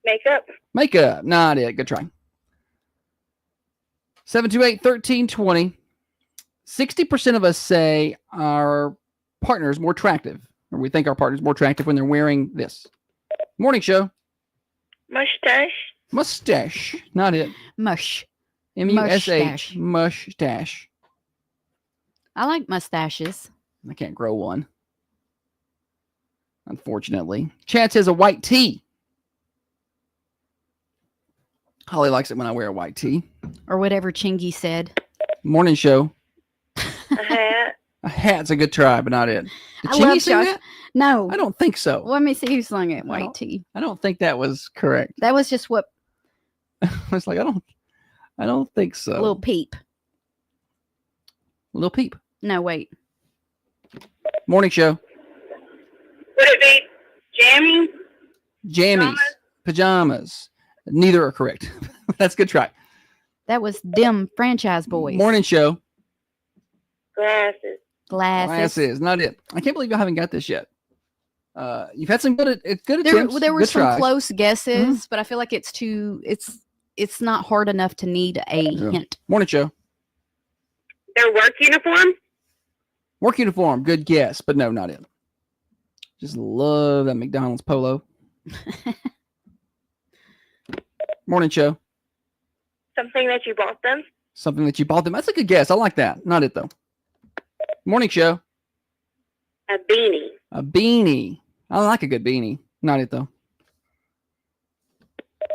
Makeup. Makeup. Not it. Good try. 728-1320. 60% of us say our partner is more attractive, or we think our partner is more attractive when they're wearing this. Morning show. Mustache. Mustache. Not it. Mush. M-U-S-H. Mustache. I like mustaches. I can't grow one, unfortunately. Chad says a white tee. Holly likes it when I wear a white tee. Or whatever Chingy said. Morning show. A hat. A hat's a good try, but not it. Did I Chingy love sing Josh. that? No. I don't think so. Let me see who sung it. White tee. I don't think that was correct. That was just what. I was like, I don't think so. Little Peep. Little Peep. No, wait. Morning show. Would it be jammy? Jammies. Pajamas. Neither are correct. That's a good try. That was Dim Franchise Boys. Morning show. Glasses. Glasses. Not it. I can't believe you haven't got this yet. You've had some good attempts. There were good some tries. close guesses, but I feel like it's not hard enough to need a hint. Morning show. Their work uniform. Work uniform. Good guess, but no, not it. Just love that McDonald's polo. Morning show. Something that you bought them. Something that you bought them. That's a good guess. I like that. Not it though. Morning show. A beanie. A beanie. I like a good beanie. Not it though.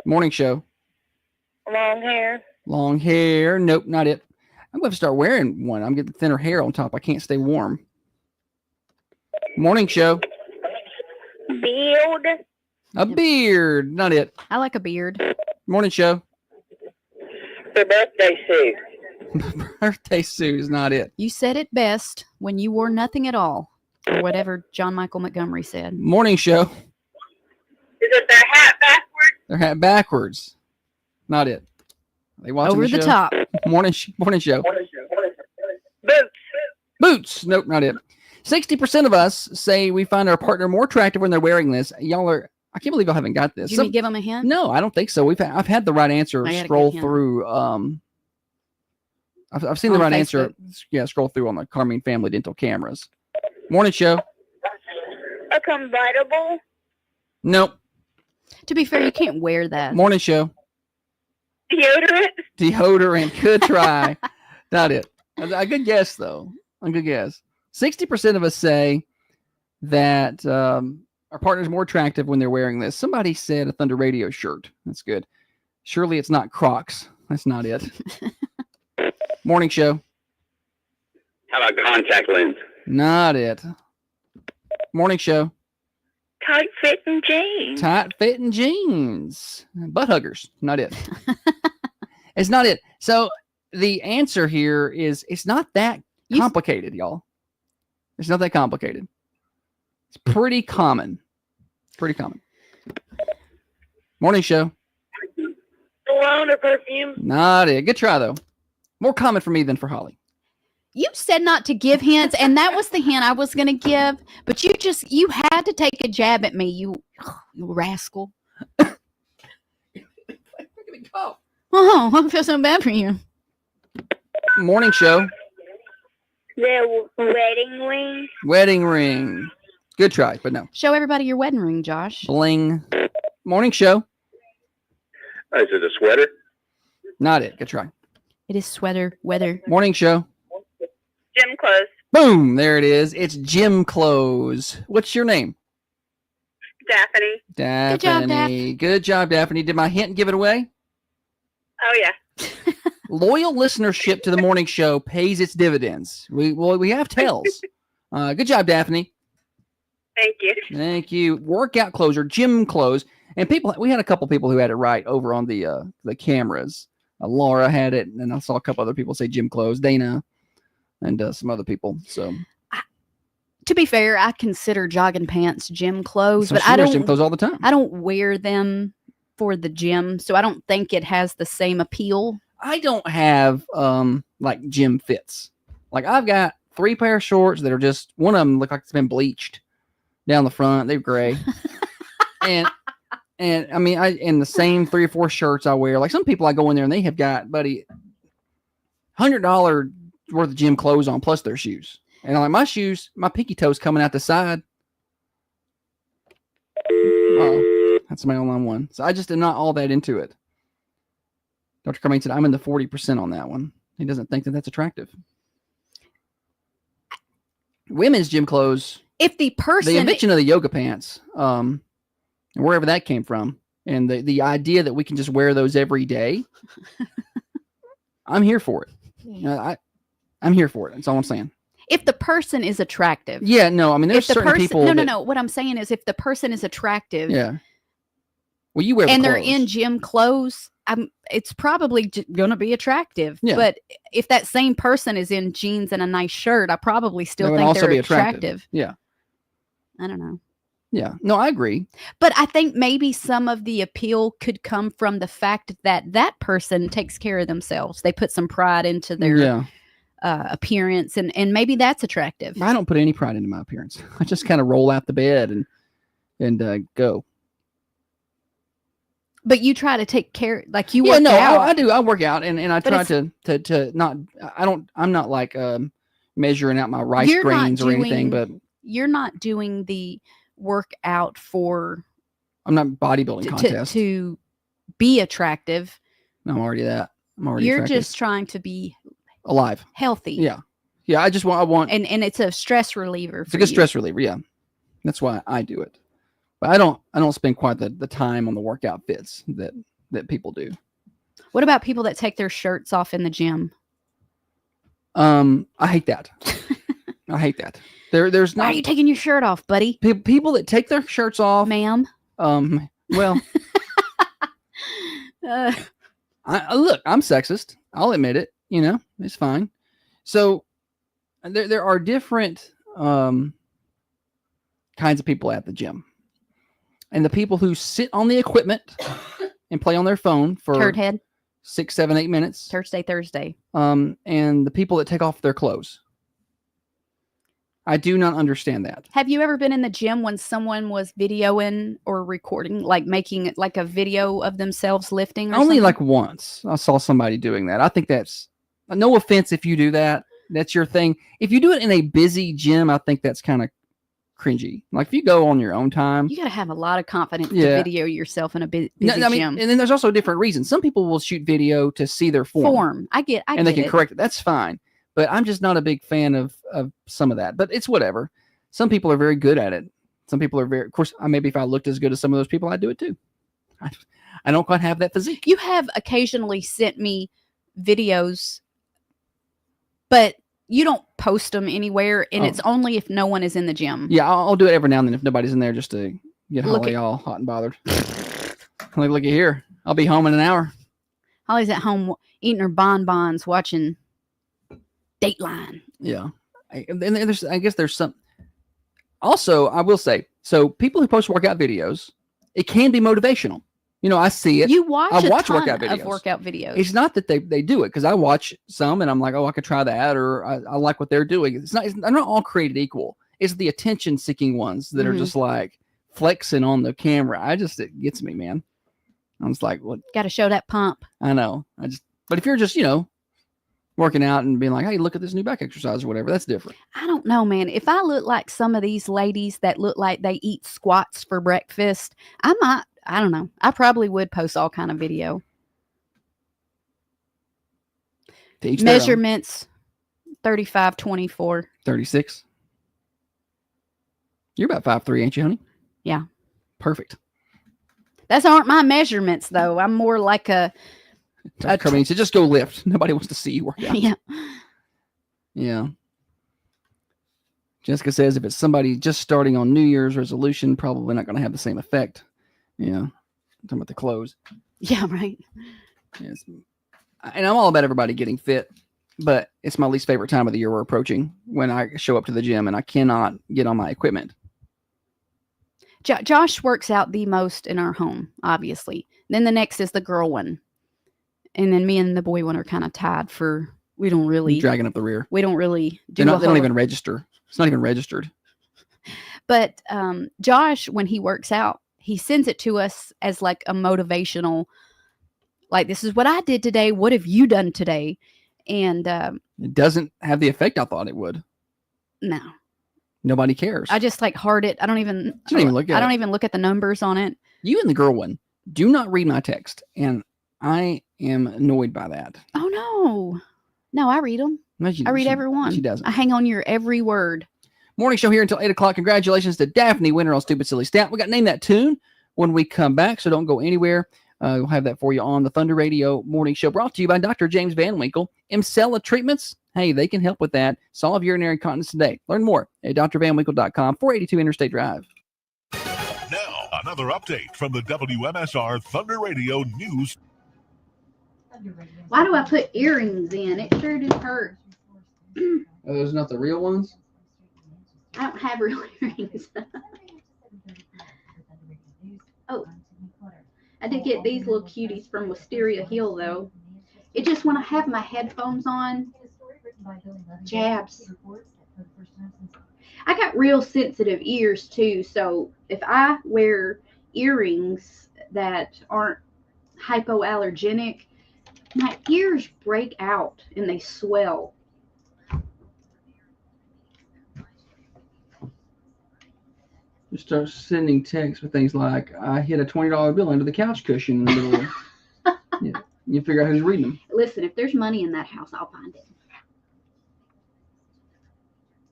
Morning show. Long hair. Long hair. Nope, not it. I'm going to start wearing one. I'm getting thinner hair on top. I can't stay warm. Morning show. Beard. A beard. Not it. I like a beard. Morning show. The birthday suit. Birthday Sue is not it. You said it best when you wore nothing at all, or whatever John Michael Montgomery said. Morning show. Is it their hat backwards? Their hat backwards. Not it. Are they watching Over the the show? top. Morning show. Boots. Boots. Nope, not it. 60% of us say we find our partner more attractive when they're wearing this. Y'all are, I can't believe I haven't got this. Did you give them a hint? No, I don't think so. I've had the right answer I got a scroll good hint. through. I've seen the On right Facebook. answer. Yeah, scroll through on the Carmine Family Dental cameras. Morning show. A convertible. Nope. To be fair, you can't wear that. Morning show. Deodorant. Deodorant. Good try. Not it. A good guess, though. A good guess. 60% of us say that our partner's more attractive when they're wearing this. Somebody said a Thunder Radio shirt. That's good. Surely it's not Crocs. That's not it. Morning show. How about contact lens? Not it. Morning show. Tight fitting jeans. Tight fitting jeans. Butt huggers. Not it. It's not it. So the answer here is it's not that complicated, y'all. It's not that complicated. It's pretty common. Pretty common. Morning show. Cologne or perfume. Not it. Good try, though. More common for me than for Holly. You said not to give hints, and that was the hint I was going to give, but you had to take a jab at me, you rascal. Oh, I feel so bad for you. Morning show. The wedding ring. Wedding ring. Good try, but no. Show everybody your wedding ring, Josh. Bling. Morning show. Is it a sweater? Not it. Good try. It is sweater weather. Morning show. Gym clothes. Boom. There it is. It's gym clothes. What's your name? Daphne. Daphne. Good job, Daphne. Did my hint give it away? Oh yeah. Loyal listenership to the morning show pays its dividends. We have tails. Good job, Daphne. Thank you. Thank you. Workout clothes or gym clothes. And we had a couple people who had it right over on the cameras. Laura had it, and I saw a couple other people say gym clothes. Dana and some other people. So, to be fair, I consider jogging pants gym clothes, so but she wears gym clothes all the time. I don't wear them for the gym, so I don't think it has the same appeal. I don't have like gym fits. Like I've got 3 pair of shorts that are just one of them look like it's been bleached down the front. They're gray, and I mean in the same 3 or 4 shirts I wear. Like some people I go in there and they have got $100 worth of gym clothes on plus their shoes. And like my shoes, my pinky toes coming out the side. Oh, that's my online one. So I just am not all that into it. Dr. Carmine said I'm in the 40% on that one. He doesn't think that that's attractive. Women's gym clothes. If the person, the invention of the yoga pants, and wherever that came from, and the idea that we can just wear those every day, I'm here for it. I'm here for it. That's all I'm saying. If the person is attractive. Yeah, no, I mean, there's certain people. No. What I'm saying is if the person is attractive. Yeah. Well, you wear and the they're clothes. in gym clothes, it's probably going to be attractive. Yeah. But if that same person is in jeans and a nice shirt, I probably still think they're attractive. Yeah. I don't know. Yeah. No, I agree. But I think maybe some of the appeal could come from the fact that that person takes care of themselves. They put some pride into their appearance, and maybe that's attractive. I don't put any pride into my appearance. I just kind of roll out the bed and go. But you try to take care, like you work out. I do. I work out, and I try to not. I'm not like measuring out my rice grains or anything, but you're not doing the workout for. I'm not bodybuilding contest to be attractive. No, I'm already that. You're attractive. just trying to be alive, healthy. Yeah. I want, and it's a stress reliever. It's a good stress reliever. Yeah, that's why I do it. But I don't spend quite the time on the workout fits that people do. What about people that take their shirts off in the gym? I hate that. I hate that. There's not. Why are you taking your shirt off, buddy? People that take their shirts off, ma'am. Well, Look, I'm sexist. I'll admit it. You know, it's fine. So there are different kinds of people at the gym. And the people who sit on the equipment and play on their phone for Turd head. 6, 7, 8 minutes. Thursday. And the people that take off their clothes. I do not understand that. Have you ever been in the gym when someone was videoing or recording, like making it like a video of themselves lifting? Or Only something? like once I saw somebody doing that. I think that's no offense if you do that. That's your thing. If you do it in a busy gym, I think that's kind of cringy. Like if you go on your own time, you got to have a lot of confidence to Yeah. video yourself in a busy I mean, gym. and then there's also different reasons. Some people will shoot video to see their form. I get they can it. correct it. That's fine. But I'm just not a big fan of some of that. But it's whatever. Some people are very good at it. Some people are of course, maybe if I looked as good as some of those people, I'd do it too. I don't quite have that physique. You have occasionally sent me videos, but you don't post them anywhere, and it's only if no one is in the gym. Yeah, I'll do it every now and then if nobody's in there just to get Look Holly all hot and bothered. Like, look at here. I'll be home in an hour. Holly's at home eating her bonbons, watching Dateline. Yeah. And I guess there's some. Also, I will say, so people who post workout videos, it can be motivational. You know, I see it. You watch I a watch ton workout videos. of workout videos. It's not that they do it because I watch some and I'm like, oh, I could try that, or I like what they're doing. They're not all created equal. It's the attention-seeking ones that are just like flexing on the camera. It gets me, man. I'm just like, what? Got to show that pump. I know. But if you're just, working out and being like, hey, look at this new back exercise or whatever, that's different. I don't know, man. If I look like some of these ladies that look like they eat squats for breakfast, I don't know. I probably would post all kind of video. Measurements, 35, 24. 36. You're about 5'3", ain't you, honey? Yeah. Perfect. Those aren't my measurements, though. I'm more like a so just go lift. Nobody wants to see you work out. Yeah. Yeah. Jessica says if it's somebody just starting on New Year's resolution, probably not going to have the same effect. Yeah. I'm talking about the clothes. Yeah, right. Yes. And I'm all about everybody getting fit, but it's my least favorite time of the year we're approaching when I show up to the gym and I cannot get on my equipment. Josh works out the most in our home, obviously. Then the next is the girl one. And then me and the boy one are kind of tied for, we don't really. Dragging up the rear. We don't really do They don't even register. It's not even registered. But Josh, when he works out, he sends it to us as like a motivational, like, this is what I did today. What have you done today? And it doesn't have the effect I thought it would. No. Nobody cares. I just like heart it. I don't even look at the numbers on it. You and the girl one do not read my text. And I am annoyed by that. Oh, no. No, I read them. I read every one. She doesn't. I hang on your every word. Morning show here until 8 o'clock. Congratulations to Daphne, winner on Stupid Silly Stat. We got to name that tune when we come back, so don't go anywhere. We'll have that for you on the Thunder Radio Morning Show, brought to you by Dr. James Van Winkle. Emcella Treatments, hey, they can help with that. Solve urinary incontinence today. Learn more at drvanwinkle.com, 482 Interstate Drive. Now, another update from the WMSR Thunder Radio News. Why do I put earrings in? It sure do hurt. Are those not the real ones? I don't have real earrings. Oh, I did get these little cuties from Wisteria Hill, though. It just when I have my headphones on, jabs. I got real sensitive ears, too, so if I wear earrings that aren't hypoallergenic, my ears break out and they swell. You start sending texts with things like, I hit a $20 bill under the couch cushion in the middle of yeah. You figure out who's reading them. Listen, if there's money in that house, I'll find it.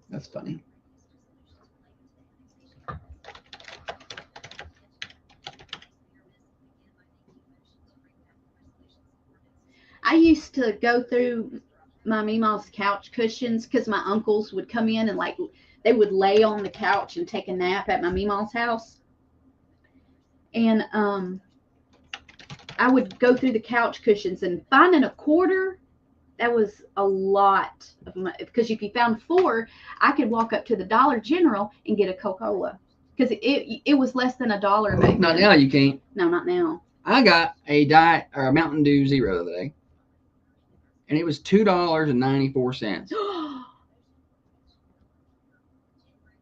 That's funny. I used to go through my Meemaw's couch cushions because my uncles would come in and like they would lay on the couch and take a nap at my Meemaw's house. And I would go through the couch cushions and finding a quarter. That was a lot of money because if you found 4, I could walk up to the Dollar General and get a Coca-Cola because it was less than $1 back Not then. now, you can't. No, not now. I got a diet or a Mountain Dew Zero the other day, and it was $2.94.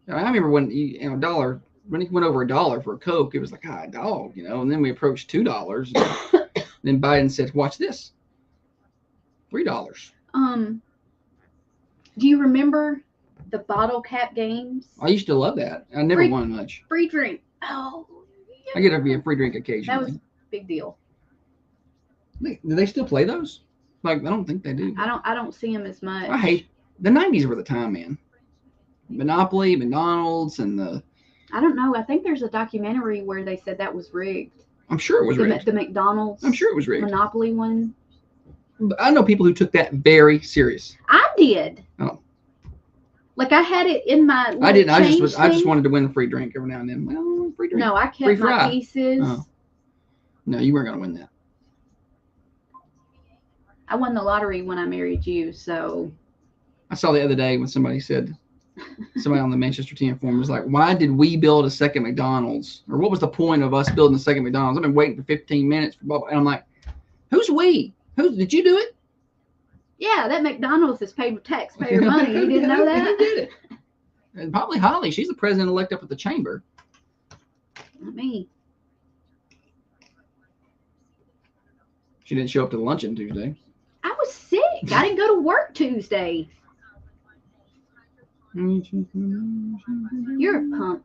I remember when $1 when it went over $1 for a Coke, it was like dog, and then we approached $2. Then Biden said, "Watch this, $3." Do you remember the bottle cap games? I used to love that. I never won much. Free drink. Oh, I get to be a free drink occasionally. that was a big deal. Do they still play those? Like, I don't think they do. I don't see them as much. I hate the 90s were the time, man. Monopoly, McDonald's, and I don't know. I think there's a documentary where they said that was rigged. I'm sure it was rigged. The McDonald's. I'm sure it was rigged. Monopoly one. But I know people who took that very serious. I did. Oh. Like I had it in my. I didn't. I just wanted to win a free drink every now and then. Well, free drink. No, I kept my pieces. Oh. No, you weren't gonna win that. I won the lottery when I married you, so. I saw the other day when somebody on the Manchester Team forum was like, "Why did we build a second McDonald's? Or what was the point of us building a second McDonald's? I've been waiting for 15 minutes for Bob." And I'm like, "Who's we? Did you do it?" Yeah, that McDonald's is paid with taxpayer money. You didn't know that? Who did it? And probably Holly. She's the president-elect up at the chamber. Not me. She didn't show up to the luncheon Tuesday. I was sick. I didn't go to work Tuesday. You're a punk.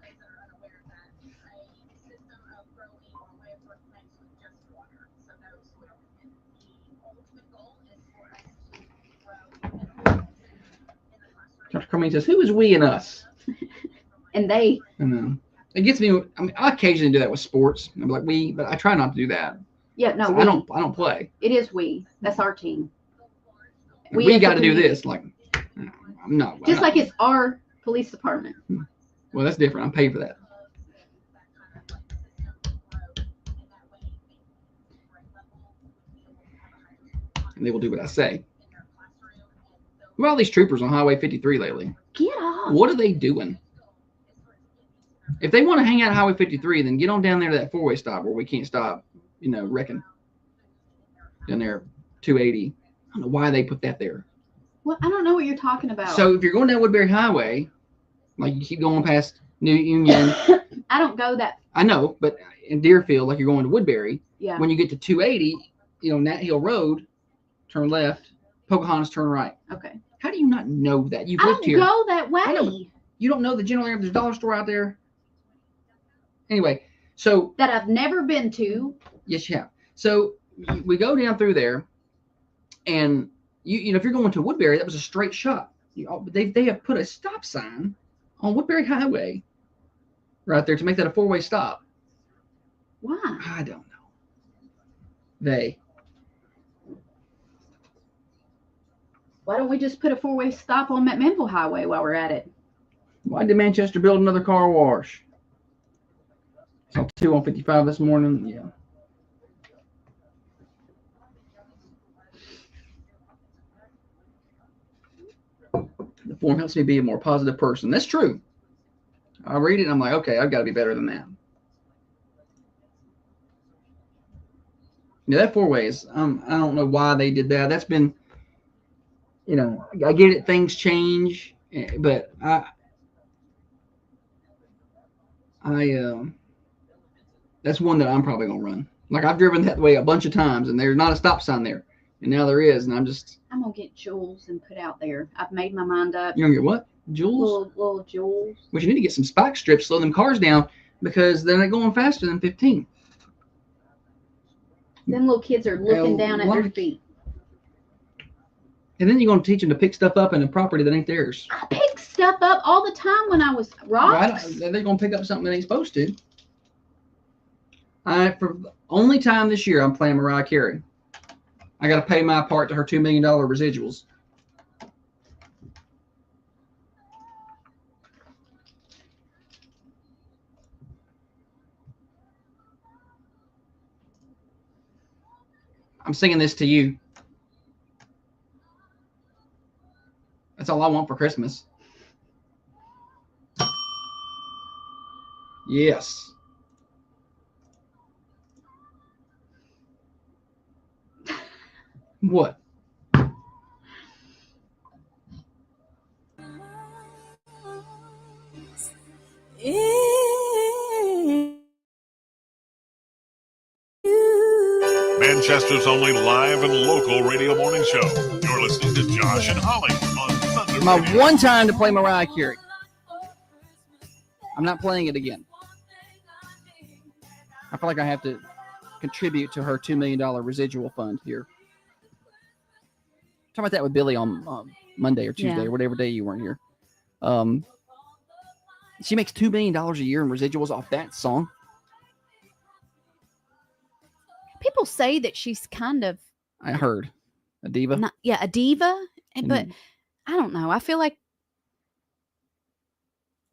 Dr. Carmine says, "Who is we and us?" And they. I know. It gets me. I mean, I occasionally do that with sports. I'm like we, but I try not to do that. Yeah, no, so I don't play. It is we. That's our team. We got to do this. Like, I'm not. Just like it's our police department. Well, that's different. I'm paid for that. And they will do what I say. Well, all these troopers on Highway 53 lately. Get off. What are they doing? If they want to hang out at Highway 53, then get on down there to that 4-way stop where we can't stop, wrecking. Down there, 280. I don't know why they put that there. Well, I don't know what you're talking about. So if you're going down Woodbury Highway, like you keep going past New Union. I don't go that. I know, but in Deerfield, like you're going to Woodbury. Yeah. When you get to 280, Nat Hill Road, turn left. Pocahontas, turn right. Okay. How do you not know that? You've I lived here. don't go that way. You don't know the general area. There's a dollar store out there. Anyway, so that I've never been to. Yes, you have. So we go down through there, and if you're going to Woodbury, that was a straight shot. They have put a stop sign on Woodbury Highway right there to make that a 4-way stop. Why? I don't know. Why don't we just put a 4-way stop on McMinnville Highway while we're at it? Why did Manchester build another car wash? Saw 2 on 55 this morning. Yeah. The forum helps me be a more positive person. That's true. I read it and I'm like, okay, I've got to be better than that. That 4-way is, I don't know why they did that. That's been, I get it, things change, but that's one that I'm probably going to run. Like I've driven that way a bunch of times and there's not a stop sign there. And now there is. And I'm going to get Jules and put out there. I've made my mind up. You're going to get what? Jules? Little Jules. Well, you need to get some spike strips, slow them cars down because they're not going faster than 15. Them little kids are looking down at their feet. And then you're going to teach them to pick stuff up in a property that ain't theirs. I pick stuff up all the time when I was rocks. They're going to pick up something they ain't supposed to. For the only time this year, I'm playing Mariah Carey. I got to pay my part to her $2 million residuals. I'm singing this to you. That's all I want for Christmas. Yes. What? Manchester's only live and local radio morning show. You're listening to Josh and Holly on Thunder My Radio. one time to play Mariah Carey. I'm not playing it again. I feel like I have to contribute to her $2 million residual fund here. Talk about that with Billy on Monday or Tuesday or whatever day you weren't here. She makes $2 million a year in residuals off that song. People say that she's kind of I heard a diva. a diva, but I don't know. I feel like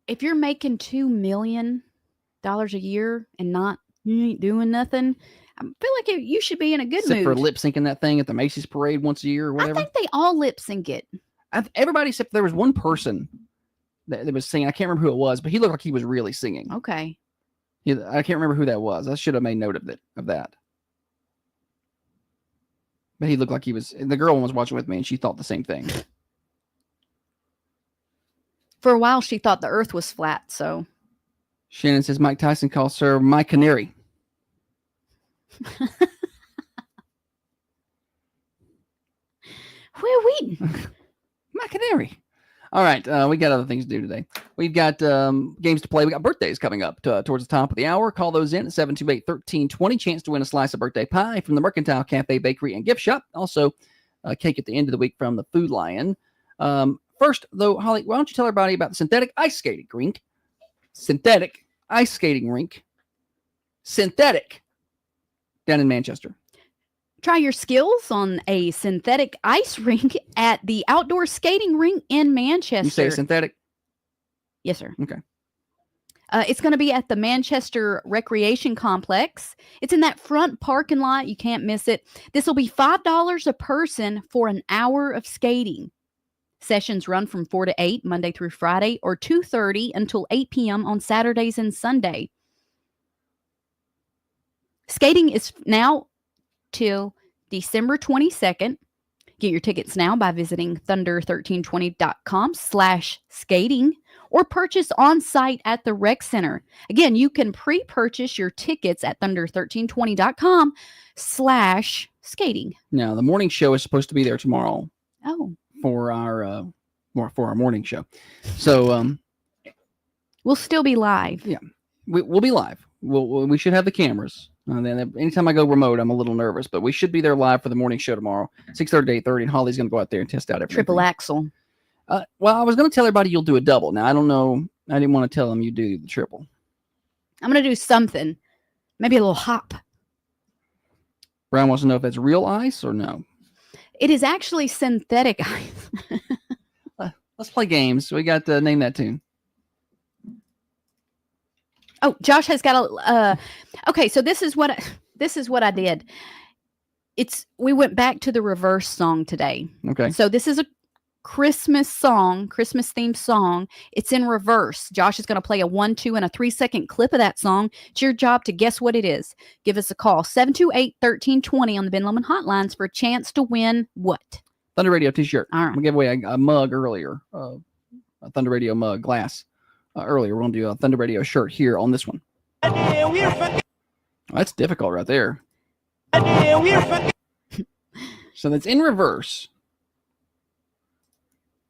if you're making $2 million a year and you ain't doing nothing, I feel like you should be in a good Except mood. for lip syncing that thing at the Macy's parade once a year or whatever. I think they all lip sync it. Everybody except there was one person that was singing. I can't remember who it was, but he looked like he was really singing. Okay. I can't remember who that was. I should have made note of that. But he looked like he was. The girl was watching with me, and she thought the same thing. For a while, she thought the Earth was flat. So Shannon says Mike Tyson calls her my canary. Where my canary. All right, we got other things to do today. We've got games to play. We got birthdays coming up towards the top of the hour. Call those in at 728-1320. Chance to win a slice of birthday pie from the Mercantile Cafe, Bakery, and Gift Shop. Also, cake at the end of the week from the Food Lion. First, though, Holly, why don't you tell everybody about the synthetic ice skating rink? Synthetic ice skating rink. Synthetic. Down in Manchester. Try your skills on a synthetic ice rink at the outdoor skating rink in Manchester. You say synthetic? Yes, sir. Okay. It's going to be at the Manchester Recreation Complex. It's in that front parking lot. You can't miss it. This will be $5 a person for an hour of skating. Sessions run from 4 to 8, Monday through Friday, or 2:30 until 8 p.m. on Saturdays and Sunday. Skating is now till December 22nd. Get your tickets now by visiting thunder1320.com/skating or purchase on site at the rec center. Again, you can pre-purchase your tickets at thunder1320.com/skating. Now, the morning show is supposed to be there tomorrow. Oh. For our morning show. So we'll still be live. Yeah. We'll be live. We should have the cameras. And then anytime I go remote, I'm a little nervous, but we should be there live for the morning show tomorrow, 6:30 to 8:30, and Holly's going to go out there and test out everything. Triple axle. Well, I was going to tell everybody you'll do a double. Now, I don't know. I didn't want to tell them you do the triple. I'm going to do something. Maybe a little hop. Brian wants to know if that's real ice or no. It is actually synthetic ice. Let's play games. We got to name that tune. Oh, Josh has got a. Okay, so this is what I did. We went back to the reverse song today. Okay. So this is a Christmas themed song. It's in reverse. Josh is going to play a 1, 2, and a 3-second clip of that song. It's your job to guess what it is. Give us a call, 728-1320 on the Ben Lomond hotlines for a chance to win what? Thunder Radio t-shirt. All right. We gave away a mug earlier, a Thunder Radio mug glass earlier. We're going to do a Thunder Radio shirt here on this one. Oh, that's difficult right there. So that's in reverse.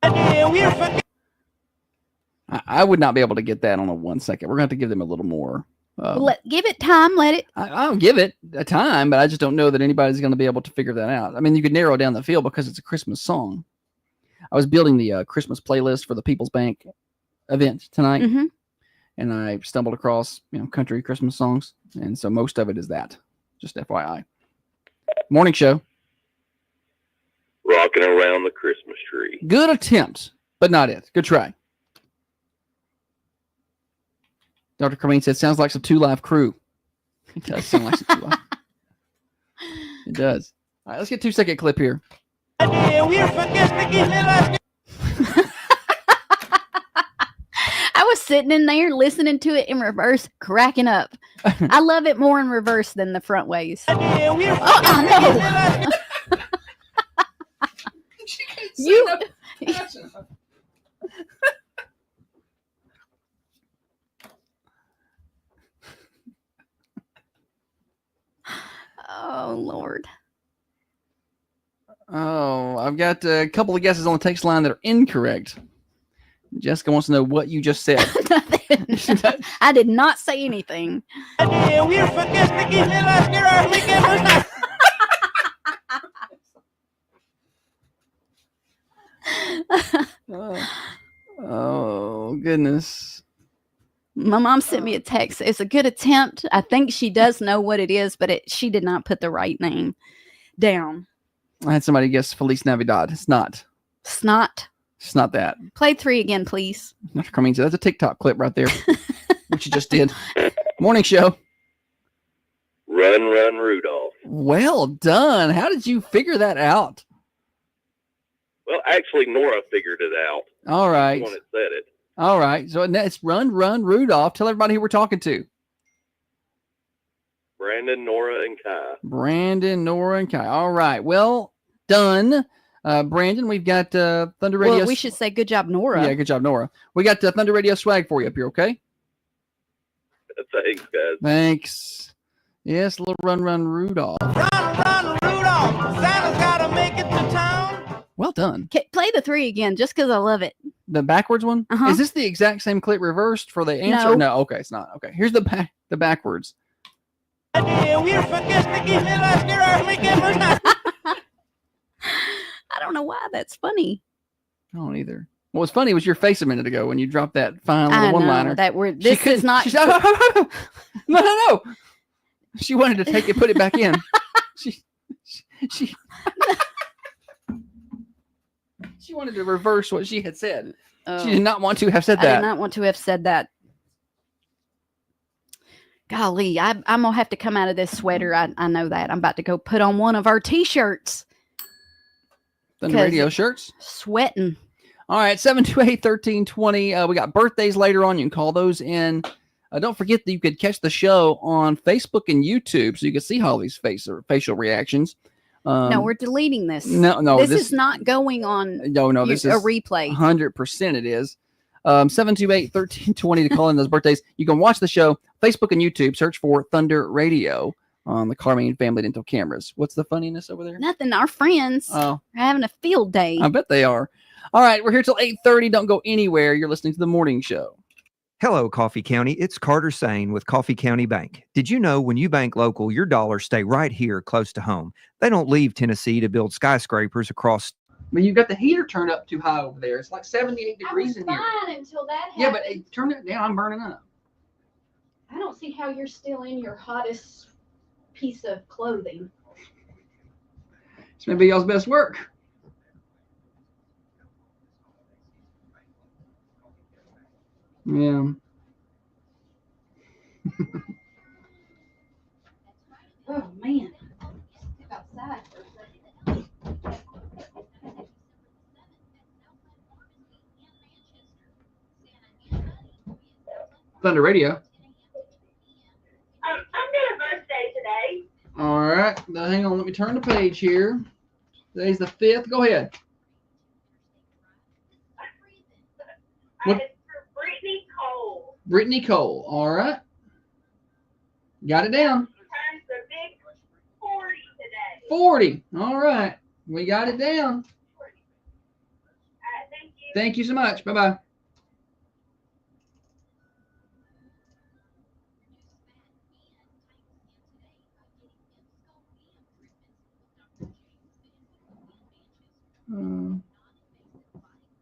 I would not be able to get that on a 1 second. We're going to have to give them a little more. Give it time. Let it. I'll give it a time, but I just don't know that anybody's going to be able to figure that out. I mean, you could narrow down the field because it's a Christmas song. I was building the Christmas playlist for the People's Bank event tonight, and I stumbled across country Christmas songs, and so most of it is that. Just FYI. Morning show. Rocking around the Christmas tree. Good attempt, but not it. Good try. Dr. Carmine said, sounds like some 2 Live Crew. It does sound like some 2 Live. It does. All right, let's get a 2-second clip here. I was sitting in there listening to it in reverse, cracking up. I love it more in reverse than the front ways. Oh, no. You. Oh, Lord. Oh, I've got a couple of guesses on the text line that are incorrect. Jessica wants to know what you just said. I did not say anything. Oh, goodness. My mom sent me a text. It's a good attempt. I think she does know what it is, but she did not put the right name down. I had somebody guess Feliz Navidad. It's not. Snot. It's not that. Play 3 again, please. Dr. Carmine said that's a TikTok clip right there. What you just did. Morning show. Run, run, Rudolph. Well done. How did you figure that out? Well, actually, Nora figured it out. All right. She's the one that said it. All right. So it's Run, Run, Rudolph. Tell everybody who we're talking to. Brandon, Nora, and Kai. Brandon, Nora, and Kai. All right. Well done. Brandon, we've got Thunder Radio. Well, we should say good job, Nora. Yeah, good job, Nora. We got Thunder Radio swag for you up here, okay? Thanks, guys. Thanks. Yes, a little Run, Run, Rudolph. Run, run, Rudolph. Santa's got to make it to town. Well done. Play the 3 again, just because I love it. The backwards one? Uh-huh. Is this the exact same clip reversed for the answer? No. Okay, it's not. Okay, here's the backwards. I don't know why that's funny. I don't either. What was funny was your face a minute ago when you dropped that fine little one-liner. That word. This is not. No. She wanted to take it, put it back in. She wanted to reverse what she had said. She did not want to have said that. I did not want to have said that. Golly, I'm gonna have to come out of this sweater. I know that. I'm about to go put on one of our t-shirts. Thunder Radio shirts. Sweating. All right, 728-1320. We got birthdays later on. You can call those in. Don't forget that you could catch the show on Facebook and YouTube, so you can see Holly's facial reactions. No, we're deleting this. No. This is not going on. No, this is a replay. 100% it is. 728-1320 to call in those birthdays. You can watch the show, Facebook and YouTube. Search for Thunder Radio on the Carmine Family Dental cameras. What's the funniness over there? Nothing. Our friends are having a field day. I bet they are. All right, we're here till 8:30. Don't go anywhere. You're listening to the morning show. Hello, Coffee County. It's Carter Sane with Coffee County Bank. Did you know when you bank local, your dollars stay right here close to home? They don't leave Tennessee to build skyscrapers across. But you've got the heater turned up too high over there. It's like 78 degrees in here. Fine until that happens. Yeah, but turn it down. I'm burning up. I don't see how you're still in your hottest piece of clothing. It's going to be y'all's best work. Yeah. Oh, man. Step outside for a second. Thunder Radio. I'm doing birthday today. All right. Now, hang on. Let me turn the page here. Today's the 5th. Go ahead. What? Brittany Cole. Brittany Cole. All right. Got it down. Turns the big 40 today. 40. All right. We got it down. Thank you. Thank you so much. Bye-bye.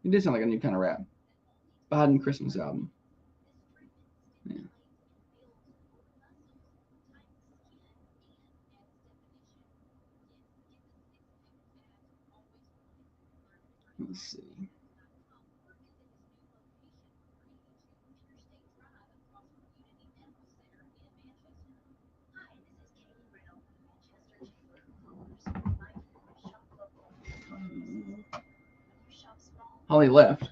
It did sound like a new kind of rap. Biden Christmas album. Yeah. Let's see. Holly left.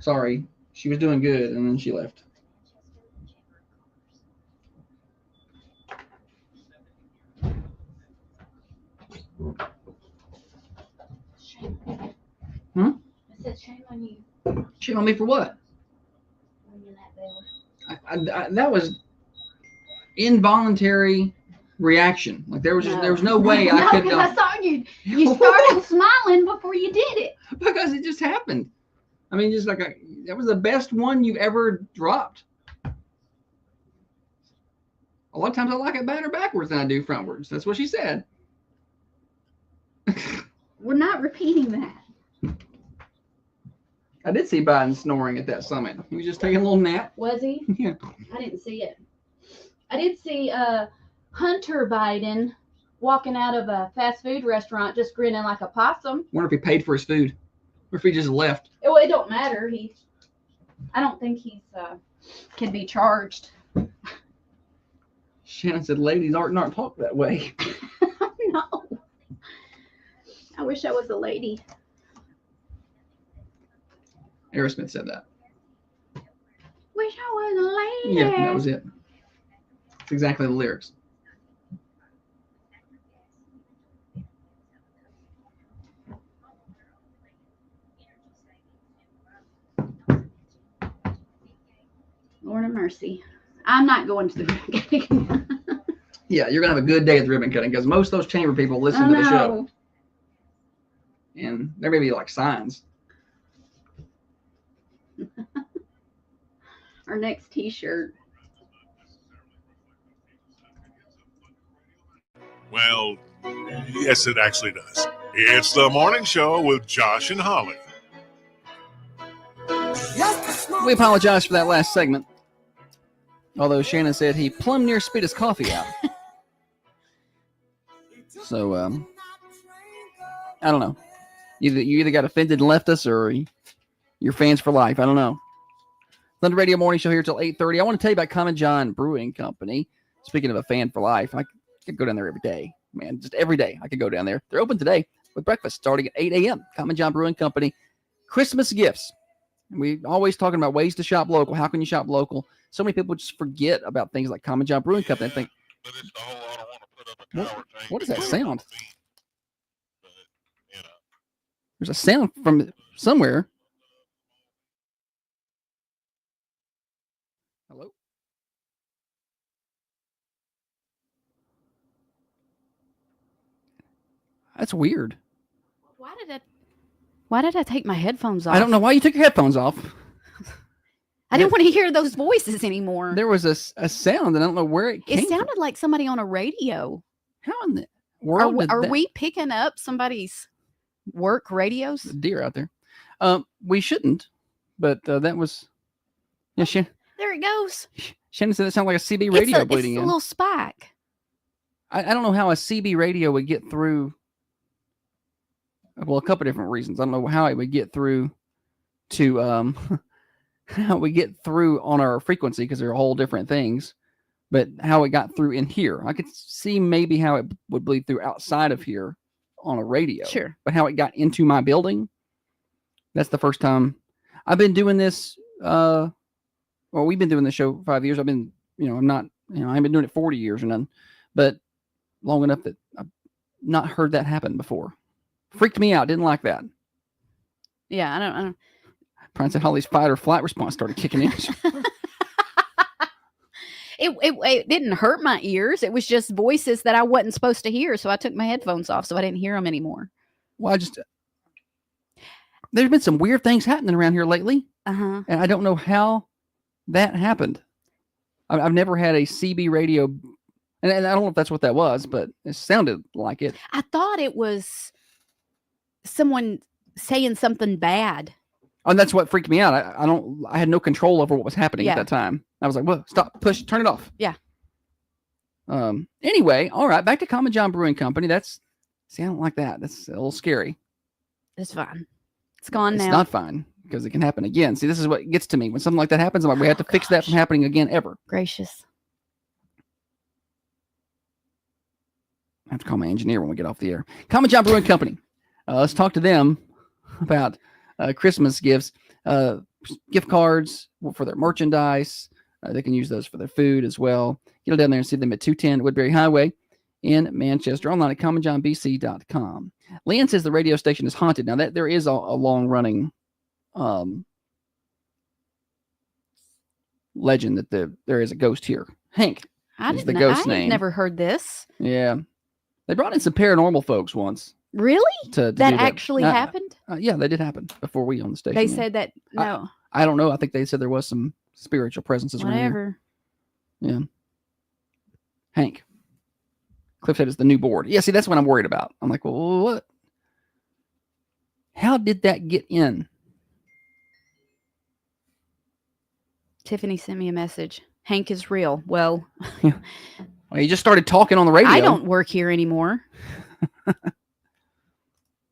Sorry. She was doing good, and then she left. Hmm? I said, shame on you. Shame on me for what? That was involuntary reaction. Like there was no way I could. Because I saw you. You started smiling before you did it. Because it just happened. I mean, just like that was the best one you've ever dropped. A lot of times I like it better backwards than I do frontwards. That's what she said. We're not repeating that. I did see Biden snoring at that summit. He was just taking a little nap. Was he? Yeah. I didn't see it. I did see Hunter Biden walking out of a fast food restaurant just grinning like a possum. Wonder if he paid for his food or if he just left. Well, it don't matter. I don't think he's can be charged. Shannon said, ladies aren't talk that way. No. I wish I was a lady. Aerosmith said that. Wish I was a lady. Yeah, that was it. That's exactly the lyrics. Lord of mercy. I'm not going to the ribbon cutting. Yeah, you're going to have a good day at the ribbon cutting because most of those chamber people listen to the show. And there may be like signs. Our next t-shirt. Well, yes, it actually does. It's the morning show with Josh and Holly. We apologize for that last segment. Although Shannon said he plumb near spit his coffee out. So, I don't know. You either got offended and left us or you're fans for life. I don't know. Thunder Radio Morning Show here till 8:30. I want to tell you about Common John Brewing Company. Speaking of a fan for life, I could go down there every day. Man, just every day I could go down there. They're open today with breakfast starting at 8 a.m. Common John Brewing Company. Christmas gifts. We always talking about ways to shop local. How can you shop local? So many people just forget about things like Common John Brewing Company. They think, what is that sound? There's a sound from somewhere. Hello? That's weird. Why did I take my headphones off? I don't know why you took your headphones off. I didn't want to hear those voices anymore. There was a sound, and I don't know where it came It sounded like somebody on a radio. How in the world are we picking up somebody's work radios? Deer out there. We shouldn't, but that was. Yeah, there it goes. Shannon said it sounded like a CB radio bleeding in. It's a little spike. I don't know how a CB radio would get through. Well, a couple of different reasons. I don't know how it would get through to how we get through on our frequency because they're whole different things. But how it got through in here, I could see maybe how it would bleed through outside of here on a radio. Sure. But how it got into my building, that's the first time. I've been doing this. Well, we've been doing this show 5 years. I've been, I'm not, I haven't been doing it 40 years or none, but long enough that I've not heard that happen before. Freaked me out. Didn't like that. Yeah, I don't. Prince and Holly's fight or flight response started kicking in. It didn't hurt my ears. It was just voices that I wasn't supposed to hear. So I took my headphones off so I didn't hear them anymore. Well, there's been some weird things happening around here lately. Uh-huh. And I don't know how that happened. I've never had a CB radio. And I don't know if that's what that was, but it sounded like it. I thought it was someone saying something bad. And that's what freaked me out. I had no control over what was happening at that time. I was like, "Whoa, stop, push, turn it off." Yeah. Anyway, all right, back to Common John Brewing Company. I don't like that. That's a little scary. It's fine. It's gone now. It's not fine because it can happen again. See, this is what gets to me when something like that happens. I'm like, we have to fix that from happening again ever. Gracious. I have to call my engineer when we get off the air. Common John Brewing Company. Let's talk to them about Christmas gifts, gift cards for their merchandise. They can use those for their food as well. Get down there and see them at 210 Woodbury Highway in Manchester, online at commonjohnbc.com. Leanne says the radio station is haunted. Now, that there is a long-running legend that there is a ghost here. Hank is the ghost name. I've never heard this. Yeah. They brought in some paranormal folks once. Really? That actually happened? Yeah, that did happen before we on the station. They said that, no. I don't know. I think they said there was some spiritual presences around here. Yeah. Hank. Cliff said it's the new board. Yeah, see, that's what I'm worried about. I'm like, well, what? How did that get in? Tiffany sent me a message. Hank is real. Well, well, he just started talking on the radio. I don't work here anymore.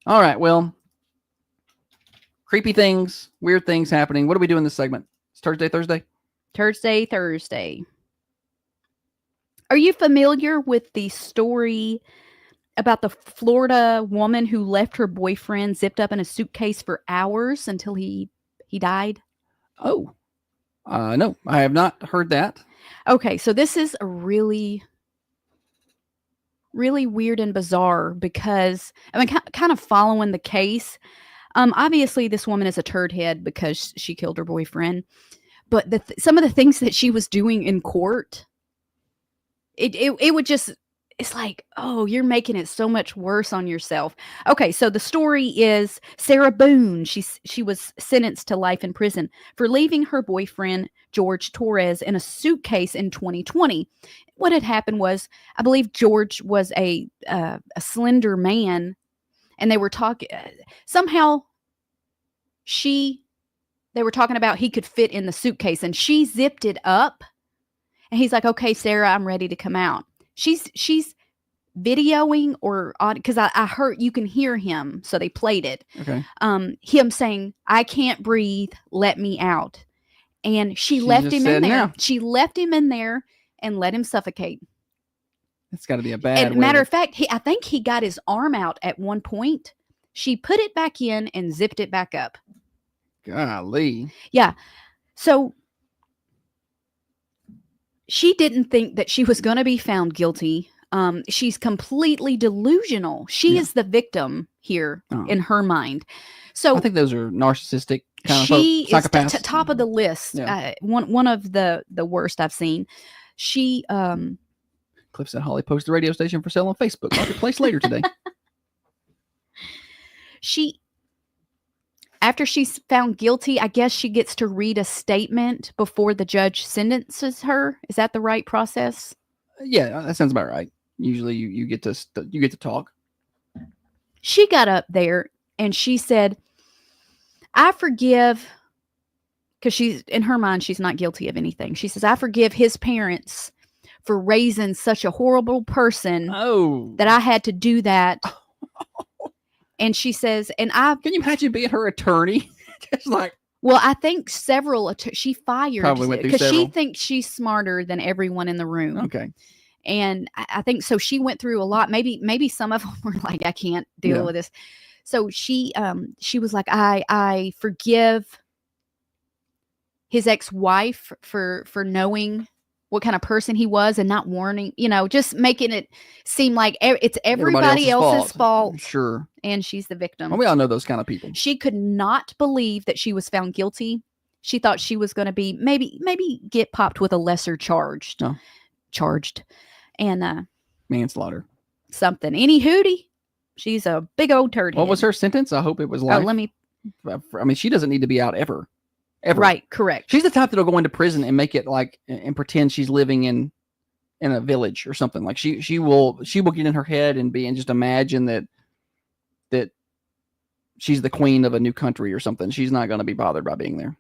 All right. Well, creepy things, weird things happening. What are we doing this segment? It's Thursday? Thursday. Are you familiar with the story about the Florida woman who left her boyfriend zipped up in a suitcase for hours until he died? Oh, no, I have not heard that. Okay, so this is a really, really weird and bizarre because, I mean, kind of following the case. Obviously, this woman is a turd head because she killed her boyfriend. But some of the things that she was doing in court, it would just, it's like, oh, you're making it so much worse on yourself. Okay, so the story is Sarah Boone. She was sentenced to life in prison for leaving her boyfriend, George Torres, in a suitcase in 2020. What had happened was, I believe George was a slender man, and they were talking, somehow they were talking about he could fit in the suitcase, and she zipped it up, and he's like, okay, Sarah, I'm ready to come out. She's videoing or on, because I heard, you can hear him, so they played it. Okay. Him saying, I can't breathe, let me out. And she left him in there. No. She left him in there and let him suffocate. It's got to be a bad And matter of fact, I think he got his arm out at one point. She put it back in and zipped it back up. Golly. Yeah. So she didn't think that she was going to be found guilty. She's completely delusional. She is the victim here in her mind. So I think those are narcissistic kind of psychopaths. She is top of the list. Yeah. One of the worst I've seen. She Cliff said Holly posted the radio station for sale on Facebook Marketplace later today. After she's found guilty, I guess she gets to read a statement before the judge sentences her. Is that the right process? Yeah, that sounds about right. Usually you get to talk. She got up there and she said, I forgive, because she's, in her mind, she's not guilty of anything. She says, I forgive his parents for raising such a horrible person that I had to do that. And she says, and can you imagine being her attorney? Just like, well, I think she fired because she several. thinks she's smarter than everyone in the room. Okay. And I think so. She went through a lot. Maybe some of them were like, I can't deal with this. So she was like, I forgive his ex-wife for knowing what kind of person he was and not warning, just making it seem like it's everybody else's fault. Sure. And she's the victim. Well, we all know those kind of people. She could not believe that she was found guilty. She thought she was going to be maybe get popped with a lesser charged and manslaughter, something. Any hootie. She's a big old turd. What was her sentence? I hope it was life. I mean, she doesn't need to be out ever. Right, correct. She's the type that'll go into prison and make it like and pretend she's living in a village or something. Like she will get in her head and just imagine that she's the queen of a new country or something. She's not going to be bothered by being there.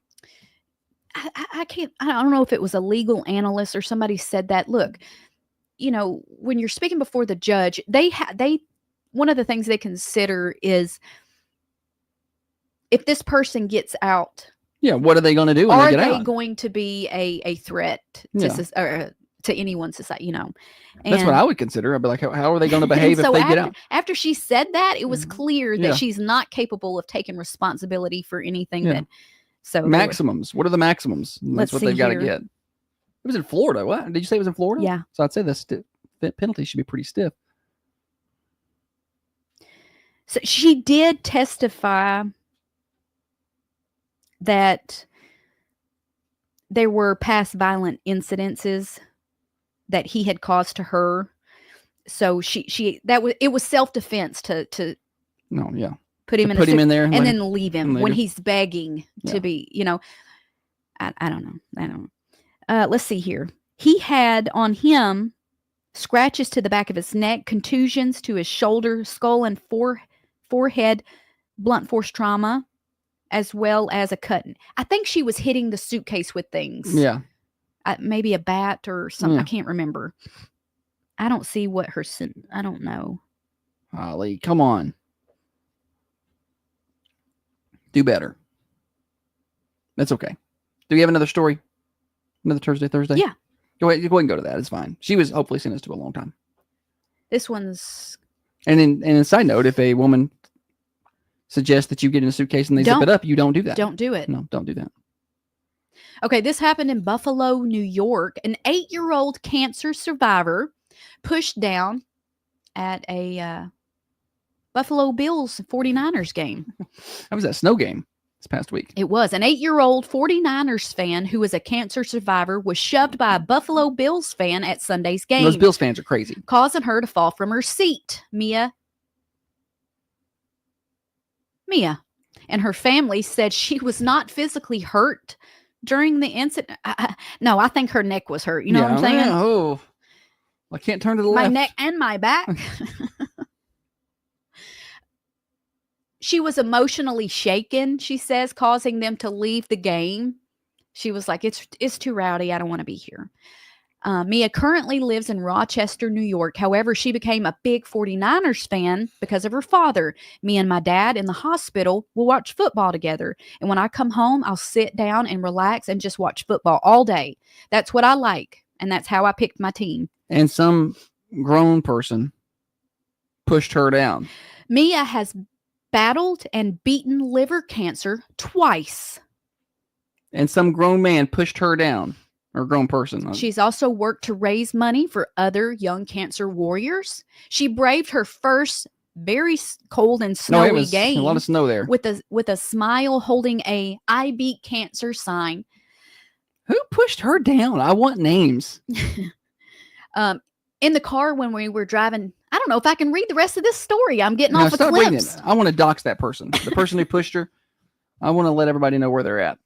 I don't know if it was a legal analyst or somebody said that. Look, when you're speaking before the judge, one of the things they consider is if this person gets out. Yeah, what are they going to do when they get out? Are they going to be a threat to to anyone's society, you know. That's what I would consider. I'd be like, how are they going to behave if so they after, get out? After she said that, it was clear that Yeah. she's not capable of taking responsibility for anything Yeah. that. So Maximums. What are the maximums? And Let's that's what see they've got to here. get. It was in Florida. What did you say? It was in Florida? Yeah. So I'd say the penalty should be pretty stiff. So she did testify that there were past violent incidences that he had caused to her. So it was self-defense to No, yeah. put him in there and then leave him when he's begging Yeah. to be, you know. I don't know. Let's see here. He had on him scratches to the back of his neck, contusions to his shoulder, skull, and forehead, blunt force trauma, as well as a cut. I think she was hitting the suitcase with things. Yeah. Maybe a bat or something. Yeah. I can't remember. I don't see what her I don't know. Holly, come on. Do better. That's okay. Do we have another story? Another Thursday? Yeah. Go ahead and go to that. It's fine. She was hopefully sentenced to a long time. This one's. And a side note, if a woman suggests that you get in a suitcase and they zip it up, you don't do that. Don't do it. No, don't do that. Okay, this happened in Buffalo, New York. An 8-year-old cancer survivor pushed down at a Buffalo Bills 49ers game. How was that snow game this past week? It was. An 8-year-old 49ers fan who was a cancer survivor was shoved by a Buffalo Bills fan at Sunday's game. Those Bills fans are crazy. Causing her to fall from her seat. Mia and her family said she was not physically hurt during the incident. No, I think her neck was hurt. You know what I'm saying? Yeah, oh, I can't turn to the My left. neck and my back. She was emotionally shaken, she says, causing them to leave the game. She was like, it's too rowdy. I don't want to be here. Mia currently lives in Rochester, New York. However, she became a big 49ers fan because of her father. Me and my dad in the hospital will watch football together. And when I come home, I'll sit down and relax and just watch football all day. That's what I like. And that's how I picked my team. And some grown person pushed her down. Mia has battled and beaten liver cancer twice. And some grown man pushed her down. Or grown person. She's also worked to raise money for other young cancer warriors. She braved her first very cold and snowy game. A lot of snow there. With a smile, holding a "I beat cancer" sign. Who pushed her down? I want names. In the car when we were driving. I don't know if I can read the rest of this story. I'm getting off of clips. I want to dox that person. The person who pushed her. I want to let everybody know where they're at.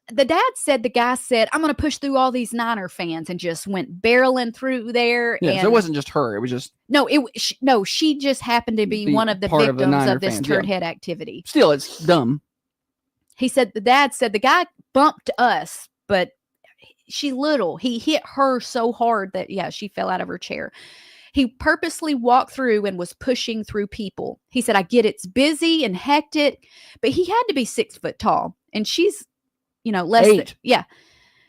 The dad said the guy said, "I'm going to push through all these Niner fans," and just went barreling through there. Yeah, and so it wasn't just her. It was just she just happened to be one of the victims of this turd head activity. Still, it's dumb. He said the dad said the guy bumped us, but he hit her so hard that she fell out of her chair. He purposely walked through and was pushing through people. He said, "I get it's busy and hectic," but he had to be 6 foot tall, and she's less 8.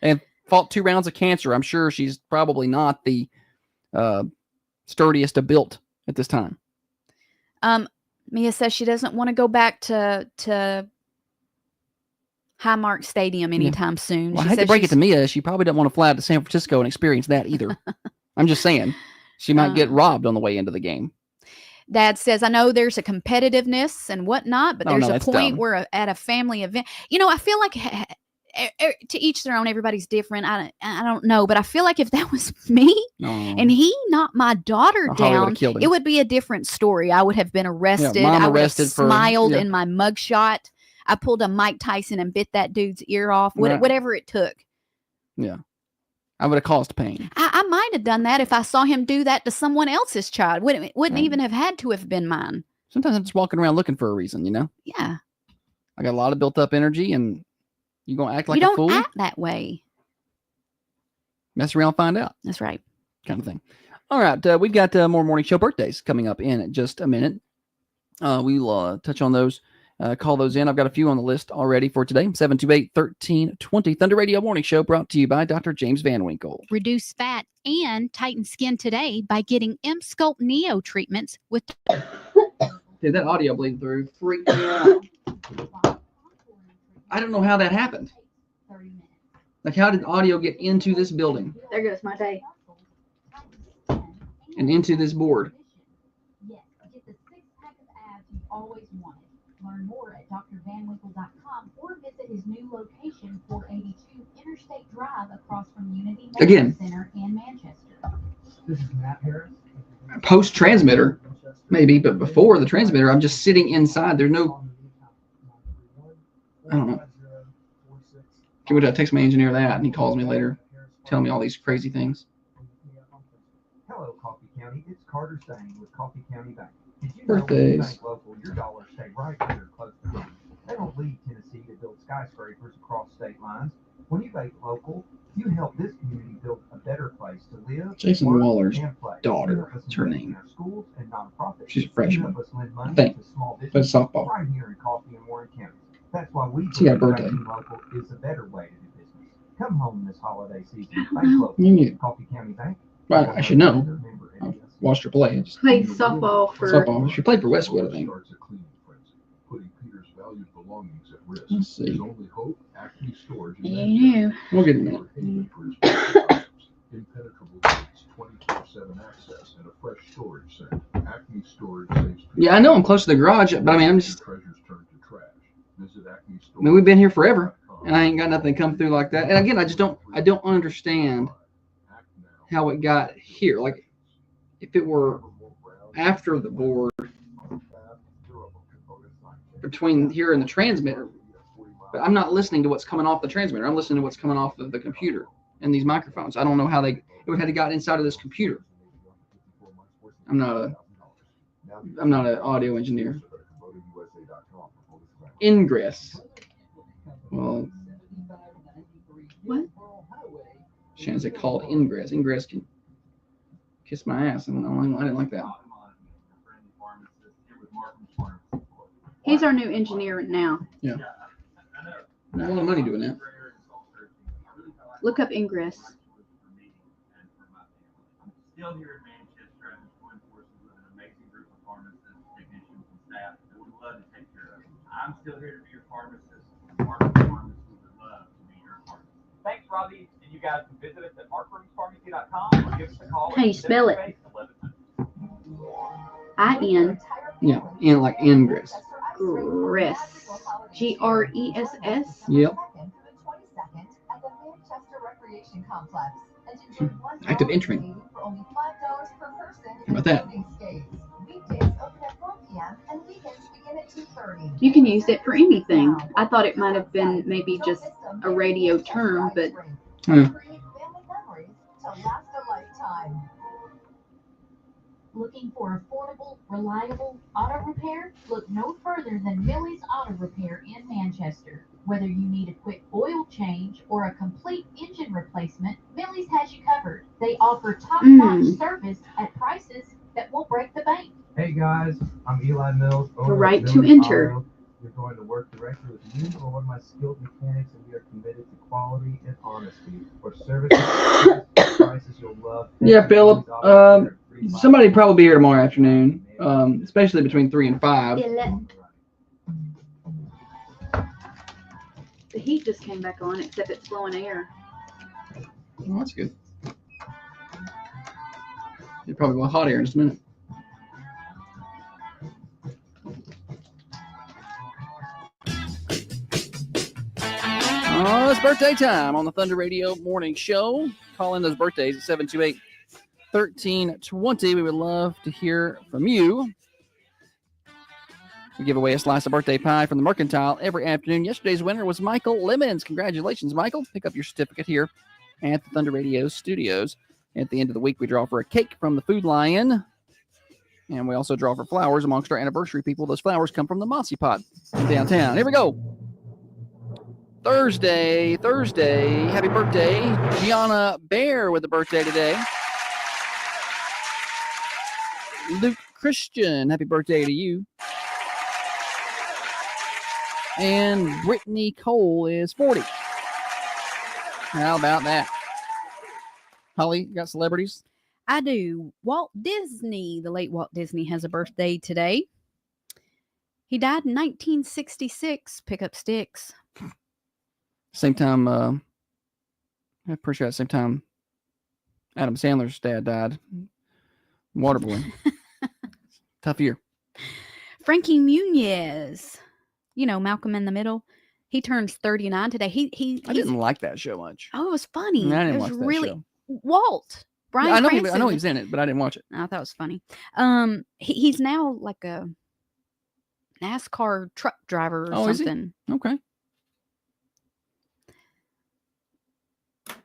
And fought 2 rounds of cancer. I'm sure she's probably not the sturdiest of built at this time. Mia says she doesn't want to go back to Highmark Stadium anytime soon. Well, she I hate to break it to Mia. She probably doesn't want to fly out to San Francisco and experience that either. I'm just saying. She might get robbed on the way into the game. Dad says, "I know there's a competitiveness and whatnot, but there's a point dumb. where at a family event, I feel like to each their own. Everybody's different. I don't know, but I feel like if that was me and he knocked my daughter down, it would be a different story. I would have been arrested. I would have smiled in my mugshot. I pulled a Mike Tyson and bit that dude's ear off. Whatever it took. Yeah. I would have caused pain. I might have done that if I saw him do that to someone else's child. Wouldn't even have had to have been mine. Sometimes I'm just walking around looking for a reason, Yeah. I got a lot of built up energy, and you gonna act like a fool? You don't act that way. Mess around, find out. That's right. Kind of thing. All right, we've got more morning show birthdays coming up in just a minute. We'll touch on those Call those in. I've got a few on the list already for today. 728-1320. Thunder Radio Morning Show brought to you by Dr. James Van Winkle. Reduce fat and tighten skin today by getting Sculpt Neo treatments with. Dude, that audio bleeding through freaked me out. I don't know how that happened. Like, how did audio get into this building There goes my day. and into this board? Yes, get the six-pack of abs you've always wanted. Learn more at drvanwinkle.com or visit his new location, 482 Interstate Drive, across from Unity Medical Center in Manchester. This is Matt Harris. Post transmitter, maybe, but before the transmitter, I'm just sitting inside. There's no, I don't know. Can we text my engineer that, and he calls me later, telling me all these crazy things. Hello, Coffee County. It's Carter Stain with Coffee County Bank. Did you Birthdays. know when you bank local, your dollars stay right here close to home? They don't leave Tennessee to build skyscrapers across state lines. When you bank local, you help this community build a better place to live. Jason work, Waller's and play. daughter, You help us is her invest in name. our schools and nonprofits. She's a freshman, You help us lend money I think, to small but it's businesses softball. right here in Coffee and Warren County. That's why we She got a believe birthday. banking local is a better way to do business. Come home this holiday season. Bank local. You knew. Coffee County Bank. Well, I should know. I've watched her play. Played softball for. Softball. She played for Westwood, I think. Putting Peter's valued belongings at risk. Let's see. His only hope, Acme Storage. You knew. We'll get in a minute. Impenetrable gates, 24/7 access, and a fresh storage center. Acme Storage saves people. Yeah, I know I'm close to the garage, but I mean, I'm just. Treasures turn to trash. Visit Acme I mean, we've been here forever, and I ain't got nothing come through like that. And again, I don't understand how it got here. Like, if it were after the board, between here and the transmitter, but I'm not listening to what's coming off the transmitter. I'm listening to what's coming off of the computer and these microphones. I don't know how it would have got inside of this computer. I'm not an audio engineer. Ingress. Well, What? Shannon said called Ingress. Ingress can kiss my ass, and I didn't like that. He's our new engineer now. Yeah. A lot of money doing that. Look up Ingress. Still here in Manchester, I just joined forces with an amazing group of pharmacists, technicians, and staff that would love to take care of you. I'm still here to be your pharmacist. Markham's Pharmacy would love to be your pharmacist. Thanks, Robbie. And you guys can visit us at markroomspharmacy.com or give us a call. How you spell it? I-N. Yeah, and like Ingress. Gress. Gress. Yep. Recreation Complex. Active entry. For only $5 per person. How about that? Weekdays open at 4 p.m. and weekends begin at 2:30. You can use it for anything. I thought it might have been maybe just a radio term, but Family memories to last a lifetime. Looking for affordable, reliable auto repair? Look no further than Millie's Auto Repair in Manchester. Whether you need a quick oil change or a complete engine replacement, Millie's has you covered. They offer top-notch service at prices that will break the bank. Hey guys, I'm Eli Mills. owner of right to Mills enter. Auto. You're going to work directly with me or one of my skilled mechanics, and we are committed to quality and honesty. For service prices you'll love. Yeah, Philip. Somebody probably be here tomorrow afternoon, especially between 3 and 5. the heat just came back on, except it's blowing air. Oh, that's good. You probably want hot air in just a minute. Oh, it's birthday time on the Thunder Radio Morning Show. Call in those birthdays at 728-1320. We would love to hear from you. We give away a slice of birthday pie from the Mercantile every afternoon. Yesterday's winner was Michael Lemons. Congratulations, Michael. Pick up your certificate here at the Thunder Radio Studios. At the end of the week, we draw for a cake from the Food Lion. And we also draw for flowers amongst our anniversary people. Those flowers come from the Mossy Pot in downtown. Here we go. Thursday. Happy birthday, Gianna Bear with a birthday today. Luke Christian, happy birthday to you. And Brittany Cole is 40. How about that? Holly, you got celebrities? I do. Walt Disney, the late Walt Disney, has a birthday today. He died in 1966. Pick up sticks. Same time, I'm pretty sure at the same time Adam Sandler's dad died. Waterboy. Tough year. Frankie Muniz, Malcolm in the Middle. He turns 39 today. I didn't like that show much. Oh, it was funny. I didn't it was watch that really show. Walt. Brian I know Cranston. he was in it, but I didn't watch it. I thought it was funny. He's now like a NASCAR truck driver or something. Is he? Okay.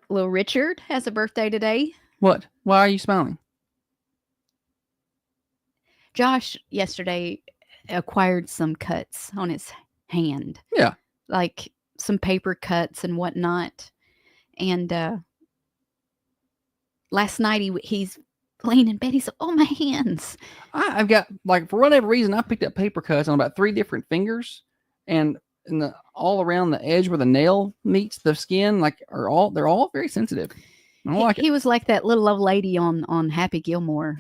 Little Richard has a birthday today. What? Why are you smiling? Josh yesterday acquired some cuts on his hand. Yeah. Like some paper cuts and whatnot. And last night he's laying in bed. He said, "Oh, my hands." I've got, like, for whatever reason, I picked up paper cuts on about 3 different fingers, and all around the edge where the nail meets the skin, they're all very sensitive. I don't like it. He was like that little old lady on Happy Gilmore.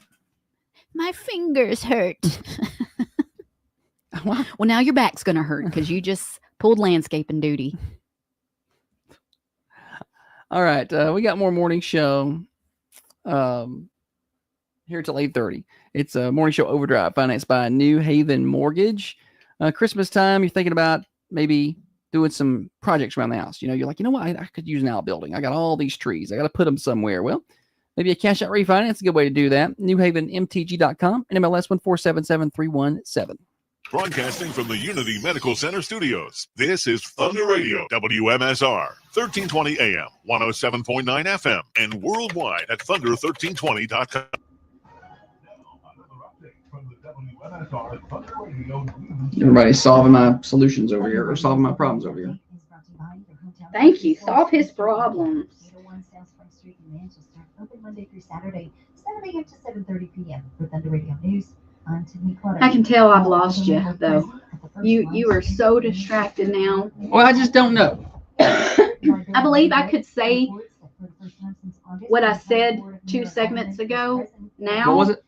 My fingers hurt. Well, now your back's gonna hurt because you just pulled landscaping duty. All right, we got more morning show here till 8:30. It's a morning show overdrive financed by New Haven Mortgage. Christmas time, you're thinking about maybe doing some projects around the house. You're like, what? I could use an outbuilding. I got all these trees. I got to put them somewhere. Well, maybe a cash out refinance is a good way to do that. NewHavenMTG.com and MLS 1477317. Broadcasting from the Unity Medical Center studios, this is Thunder Radio, WMSR, 1320 AM, 107.9 FM, and worldwide at thunder1320.com. Everybody's solving my solutions over here, or solving my problems over here. Thank you. Solve his problems. Open Monday through Saturday, 7 a.m. to 7:30 p.m. for Thunder Radio News. I'm Tiffany Clutter. I can tell I've lost you, though. You are so distracted now. Well, I just don't know. I believe I could say what I said 2 segments ago now. What was it?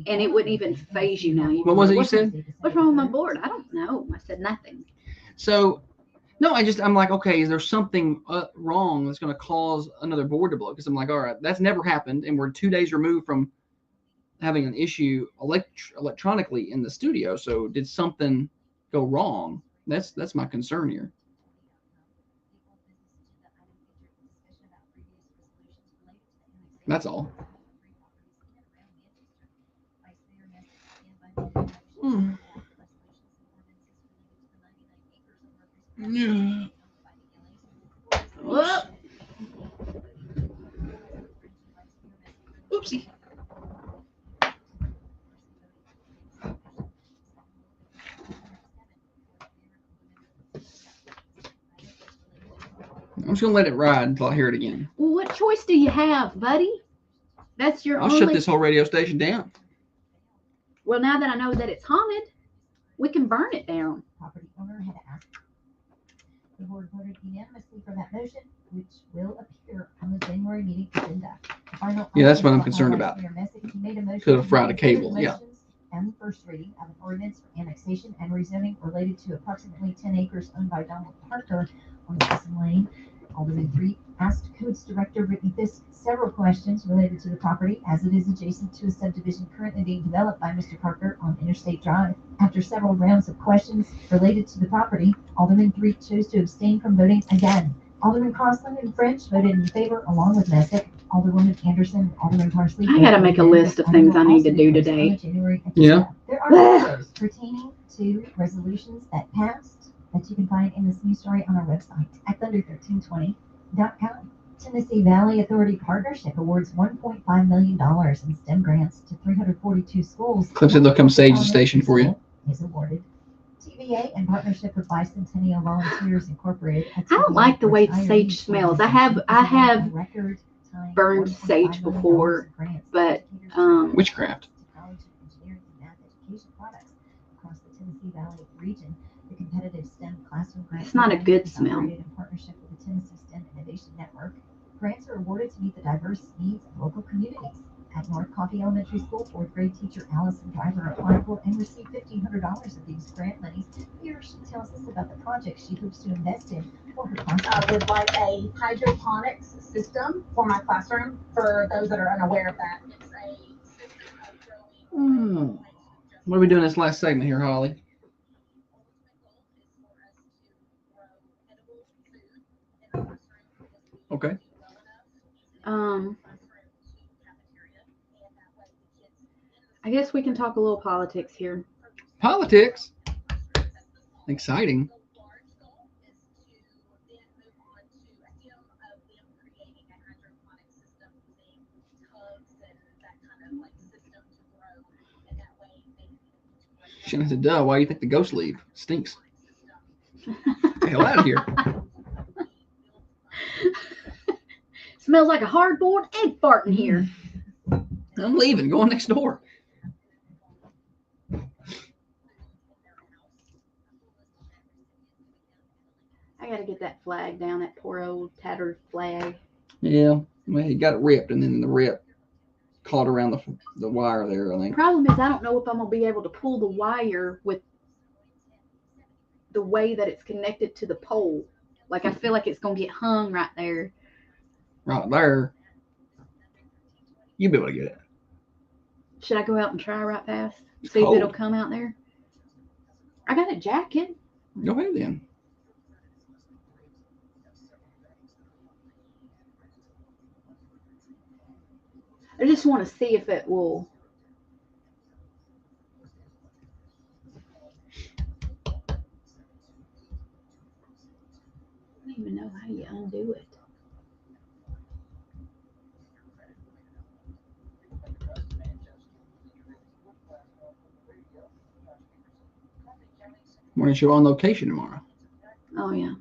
And it wouldn't even phase you now. What was it you said? What's wrong with my board? I don't know. I said nothing. So, no, I'm like, okay, is there something wrong that's going to cause another board to blow? Because I'm like, all right, that's never happened, and we're 2 days removed from having an issue electronically in the studio. So did something go wrong? That's my concern here. That's all. Yeah. Whoop. Oopsie. I'm just gonna let it ride until I hear it again. Well, what choice do you have, buddy? That's your I'll shut this whole radio station down. Well, now that I know that it's haunted, we can burn it down. Property owner had asked. The board voted unanimously for that motion, which will appear on the January meeting agenda. Yeah, that's what I'm concerned about. Could have fried a cable, yeah. And the first reading of an ordinance for annexation and rezoning related to approximately 10 acres owned by Donald Parker on Crescent Lane. Alderman 3 asked Codes Director Brittany Fisk several questions related to the property, as it is adjacent to a subdivision currently being developed by Mr. Parker on Interstate Drive. After several rounds of questions related to the property, Alderman 3 chose to abstain from voting again. Alderman Crossland and French voted in favor, along with Messick. Alderwoman Anderson and Alderman Parsley. I gotta make a list of things I need to do today. Yeah. There are photos pertaining to resolutions that passed that you can find in this news story on our website at thunder1320.com. Tennessee Valley Authority Partnership awards $1.5 million in STEM grants to 342 schools. Clip said they'll come sage the station for you. Is awarded. TVA in partnership with Bicentennial Volunteers Incorporated. I don't like the way the sage smells. I have burned sage before, but witchcraft. Technology, engineering, and math education products across the Tennessee Valley region. The competitive STEM classroom grant. It's not a good is smell. operated in partnership with the Tennessee STEM Innovation Network. Grants are awarded to meet the diverse needs of local communities. At North Coffee Elementary School, 4th grade teacher Allison Driver applied for and received $1,500 of these grant monies. Here she tells us about the project she hopes to invest in for her classroom. I would like a hydroponics system for my classroom. For those that are unaware of that, it's a system of growing. What are we doing this last segment here, Holly? Okay. I guess we can talk a little politics here. Politics? Exciting. Shannon said, duh, why do you think the ghosts leave? Stinks. Get the hell out of here. Smells like a hard-boiled egg fart in here. I'm leaving. Going next door. I gotta get that flag down, that poor old tattered flag. Yeah. Well, he got it ripped, and then the rip caught around the wire there, I think. Problem is, I don't know if I'm gonna be able to pull the wire with the way that it's connected to the pole. Like, I feel like it's gonna get hung right there. Right there. You'll be able to get it. Should I go out and try right fast? See if it'll come out there? I got a jacket. Go ahead then. I just want to see if it will. I don't even know how you undo it. Morning show on location tomorrow. Oh, yeah.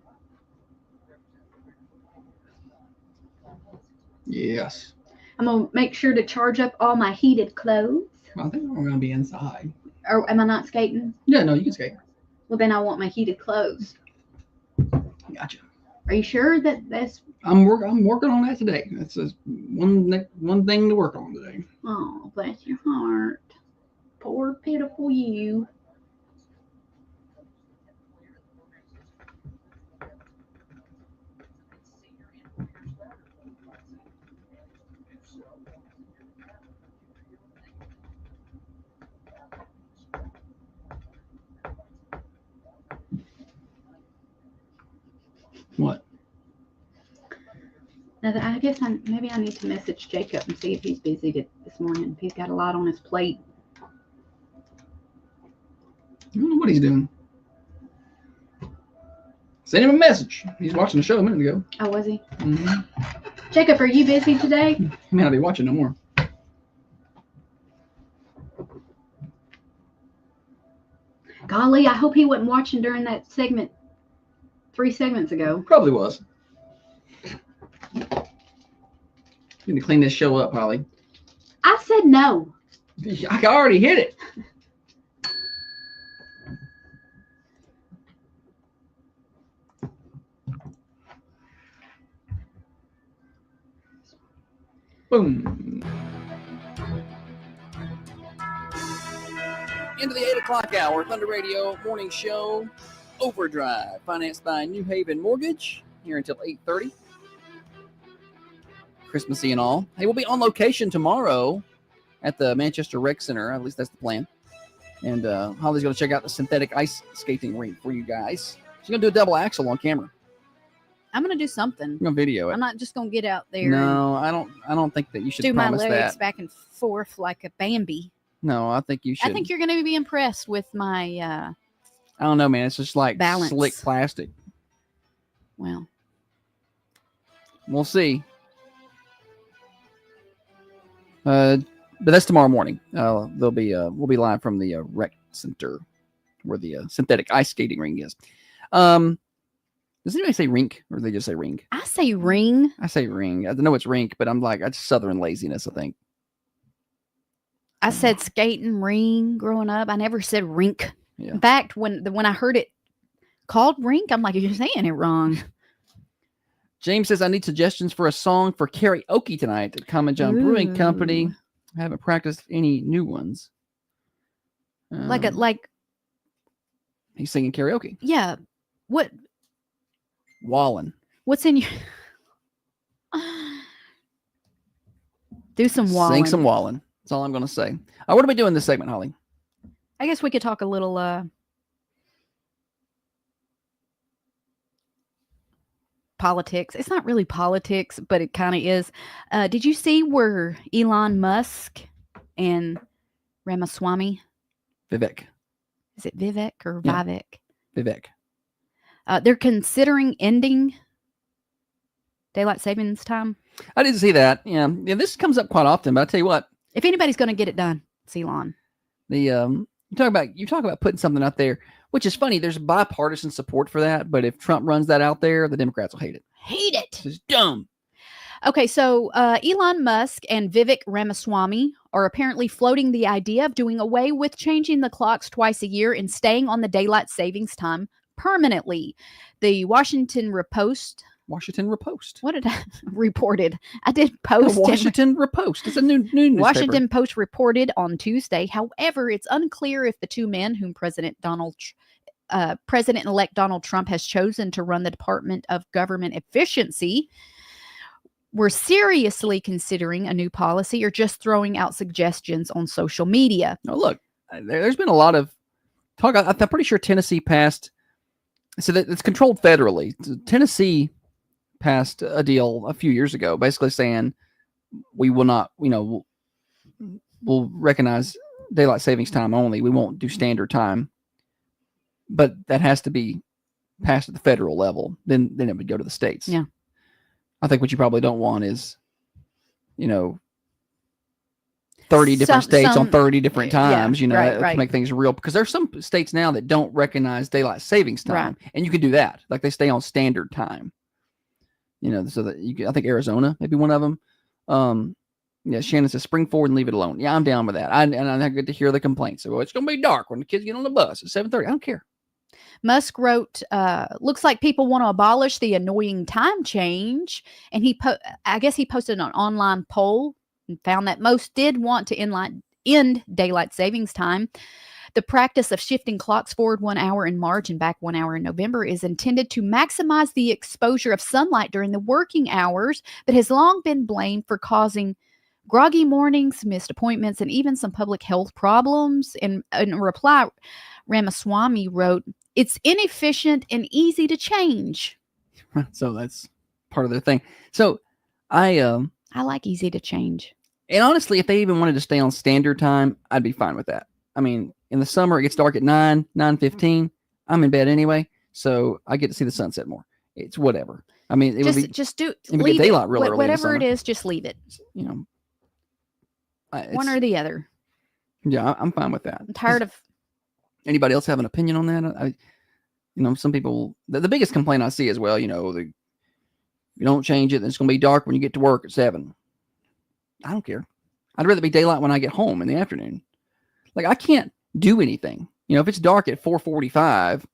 Yes. I'm going to make sure to charge up all my heated clothes. Well, I think we're going to be inside. Or am I not skating? Yeah, no, you can skate. Well, then I want my heated clothes. Gotcha. Are you sure that that's... I'm working on that today. That's just one thing to work on today. Oh, bless your heart. Poor, pitiful you. What? Now, I guess maybe I need to message Jacob and see if he's busy this morning. If he's got a lot on his plate. I don't know what he's doing. Send him a message. He's watching the show a minute ago. Oh, was he? Mm-hmm. Jacob, are you busy today? He may not be watching no more. Golly, I hope he wasn't watching during that segment 3 segments ago. Probably was. You need to clean this show up, Holly. I said no. I already hit it. Boom. Into the 8 o'clock hour, Thunder Radio Morning Show, Overdrive, financed by New Haven Mortgage, here until 8:30. Christmassy and all. Hey, we'll be on location tomorrow at the Manchester Rec Center. At least that's the plan. And Holly's going to check out the synthetic ice skating rink for you guys. She's going to do a double axel on camera. I'm going to do something. I'm going to video it. I'm not just going to get out there No, I don't think that you should do my promise legs that. back and forth like a Bambi. No, I think you should. I think you're going to be impressed with my I don't know, man. It's just like balance. Slick plastic. Well, we'll see. But that's tomorrow morning. We'll be live from the rec center where the synthetic ice skating ring is. Does anybody say rink or do they just say ring? I say ring. I say ring. I know it's rink, but I'm like, that's Southern laziness, I think. I said skating ring growing up. I never said rink. Yeah. In fact, when I heard it called Rink. I'm like, you're saying it wrong. James says, I need suggestions for a song for karaoke tonight at Common John Brewing Company. Ooh. I haven't practiced any new ones. Like he's singing karaoke. Yeah. Wallen. What's in your do some Wallen. Sing some Wallen. That's all I'm going to say. What are we doing this segment, Holly? I guess we could talk a little politics. It's not really politics, but it kind of is. Did you see where Elon Musk and Ramaswamy? Vivek. Is it Vivek or Yeah. Vivek? Vivek. They're considering ending daylight savings time. I didn't see that. Yeah, this comes up quite often, but I tell you what. If anybody's going to get it done, it's Elon. You talk about putting something out there, which is funny. There's bipartisan support for that, but if Trump runs that out there, the Democrats will hate it. Hate it. It's dumb. Okay, so Elon Musk and Vivek Ramaswamy are apparently floating the idea of doing away with changing the clocks twice a year and staying on the daylight savings time permanently. The Washington Post. What did I reported? I did post. The Washington Post. It's a new newspaper. Washington Post reported on Tuesday. However, it's unclear if the two men whom President-elect Donald Trump has chosen to run the Department of Government Efficiency were seriously considering a new policy or just throwing out suggestions on social media. Oh, look, there's been a lot of talk. I'm pretty sure Tennessee passed. So that it's controlled federally. Tennessee passed a deal a few years ago, basically saying we will not, we'll recognize daylight savings time only. We won't do standard time, but that has to be passed at the federal level. Then it would go to the states. Yeah. I think what you probably don't want is, 30 different states on 30 different times, right. to make things real, because there's some states now that don't recognize daylight savings time, and you can do that. Like they stay on standard time, so that you can, I think Arizona may be one of them. Shannon says spring forward and leave it alone. Yeah, I'm down with that. And I get to hear the complaints. So it's going to be dark when the kids get on the bus at 7:30. I don't care. Musk wrote, looks like people want to abolish the annoying time change. And I guess he posted an online poll and found that most did want to end daylight savings time. The practice of shifting clocks forward 1 hour in March and back 1 hour in November is intended to maximize the exposure of sunlight during the working hours, but has long been blamed for causing groggy mornings, missed appointments, and even some public health problems. In reply, Ramaswamy wrote, "It's inefficient and easy to change." So that's part of their thing. So I like easy to change. And honestly, if they even wanted to stay on standard time, I'd be fine with that. I mean, in the summer, it gets dark at 9:15. I'm in bed anyway, so I get to see the sunset more. It's whatever. I mean, just leave daylight real early. Whatever it is, just leave it. One or the other. Yeah, I'm fine with that. I'm tired of. Anybody else have an opinion on that? Some people. The biggest complaint I see is, well, you don't change it, then it's going to be dark when you get to work at 7. I don't care. I'd rather be daylight when I get home in the afternoon. Like, I can't do anything. If it's dark at 4:45,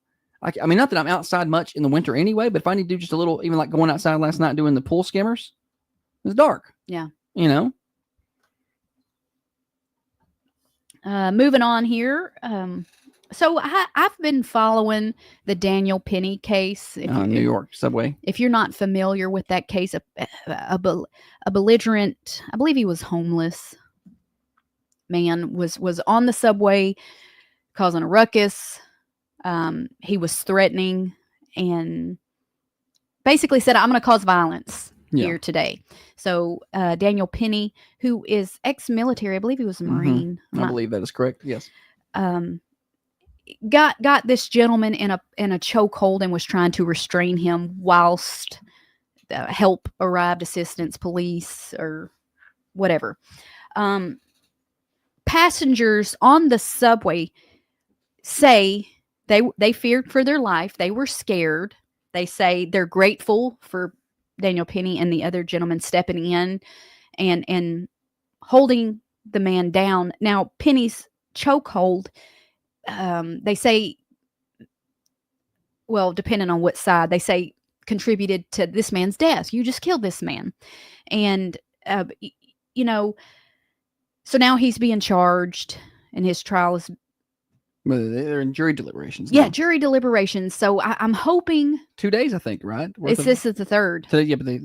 I mean, not that I'm outside much in the winter anyway, but if I need to do just a little, even like going outside last night doing the pool skimmers, it's dark. Yeah. Moving on here. So I've been following the Daniel Penny case. New York subway. If you're not familiar with that case, a belligerent, I believe he was homeless man, was on the subway causing a ruckus. He was threatening and basically said, "I'm going to cause violence here today." So Daniel Penny, who is ex-military, I believe he was a Marine. I believe that is correct. Yes. Got this gentleman in a chokehold and was trying to restrain him whilst help arrived, assistance, police, or whatever. Passengers on the subway say they feared for their life. They were scared. They say they're grateful for Daniel Penny and the other gentleman stepping in and holding the man down. Now, Penny's chokehold, they say well, depending on what side, they say contributed to this man's death. You just killed this man. And, you know, so now he's being charged and his trial is. Well, they're in jury deliberations. Yeah, now. jury deliberations. So I'm hoping 2 days, I think, right? this is the third. Today, yeah, but they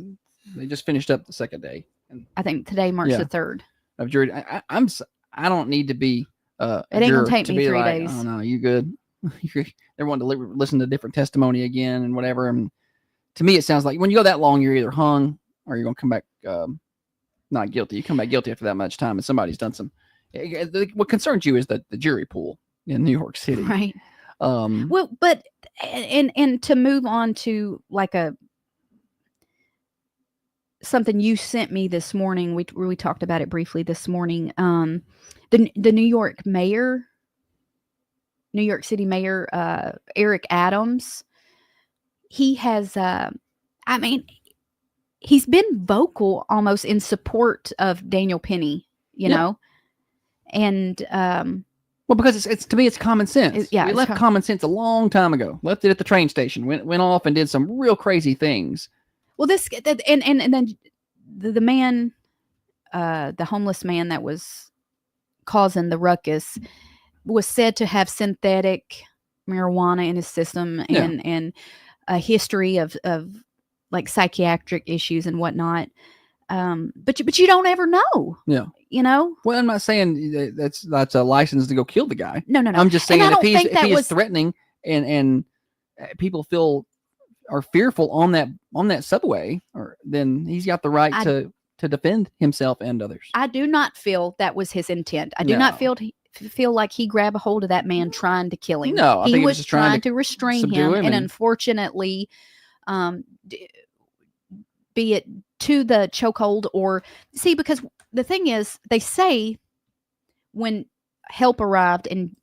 just finished up the second day. And I think today marks the third. Of jury. I don't need to be it ain't gonna take me 3 days. Oh no, you good? They're wanting to listen to different testimony again and whatever. And to me, it sounds like when you go that long, you're either hung or you're gonna come back not guilty. You come back guilty after that much time, and somebody's done some. What concerns you is the jury pool in New York City, right? Well, but and to move on to like something you sent me this morning. We talked about it briefly this morning. The New York City Mayor Eric Adams. He has, he's been vocal almost in support of Daniel Penny. You know, and well, because it's to me, it's common sense. We left common sense a long time ago. Left it at the train station. Went off and did some real crazy things. Well, and then the man, the homeless man that was causing the ruckus, was said to have synthetic marijuana in his system and a history of like psychiatric issues and whatnot. But you don't ever know. Yeah. You know? Well, I'm not saying that's a license to go kill the guy. No. I'm just saying if he is threatening and people are fearful on that subway, then he's got the right to defend himself and others. I do not feel that was his intent. I do not feel like he grabbed a hold of that man trying to kill him. No, he was just trying to restrain him, and unfortunately, be it to the chokehold or see, because the thing is, they say when help arrived and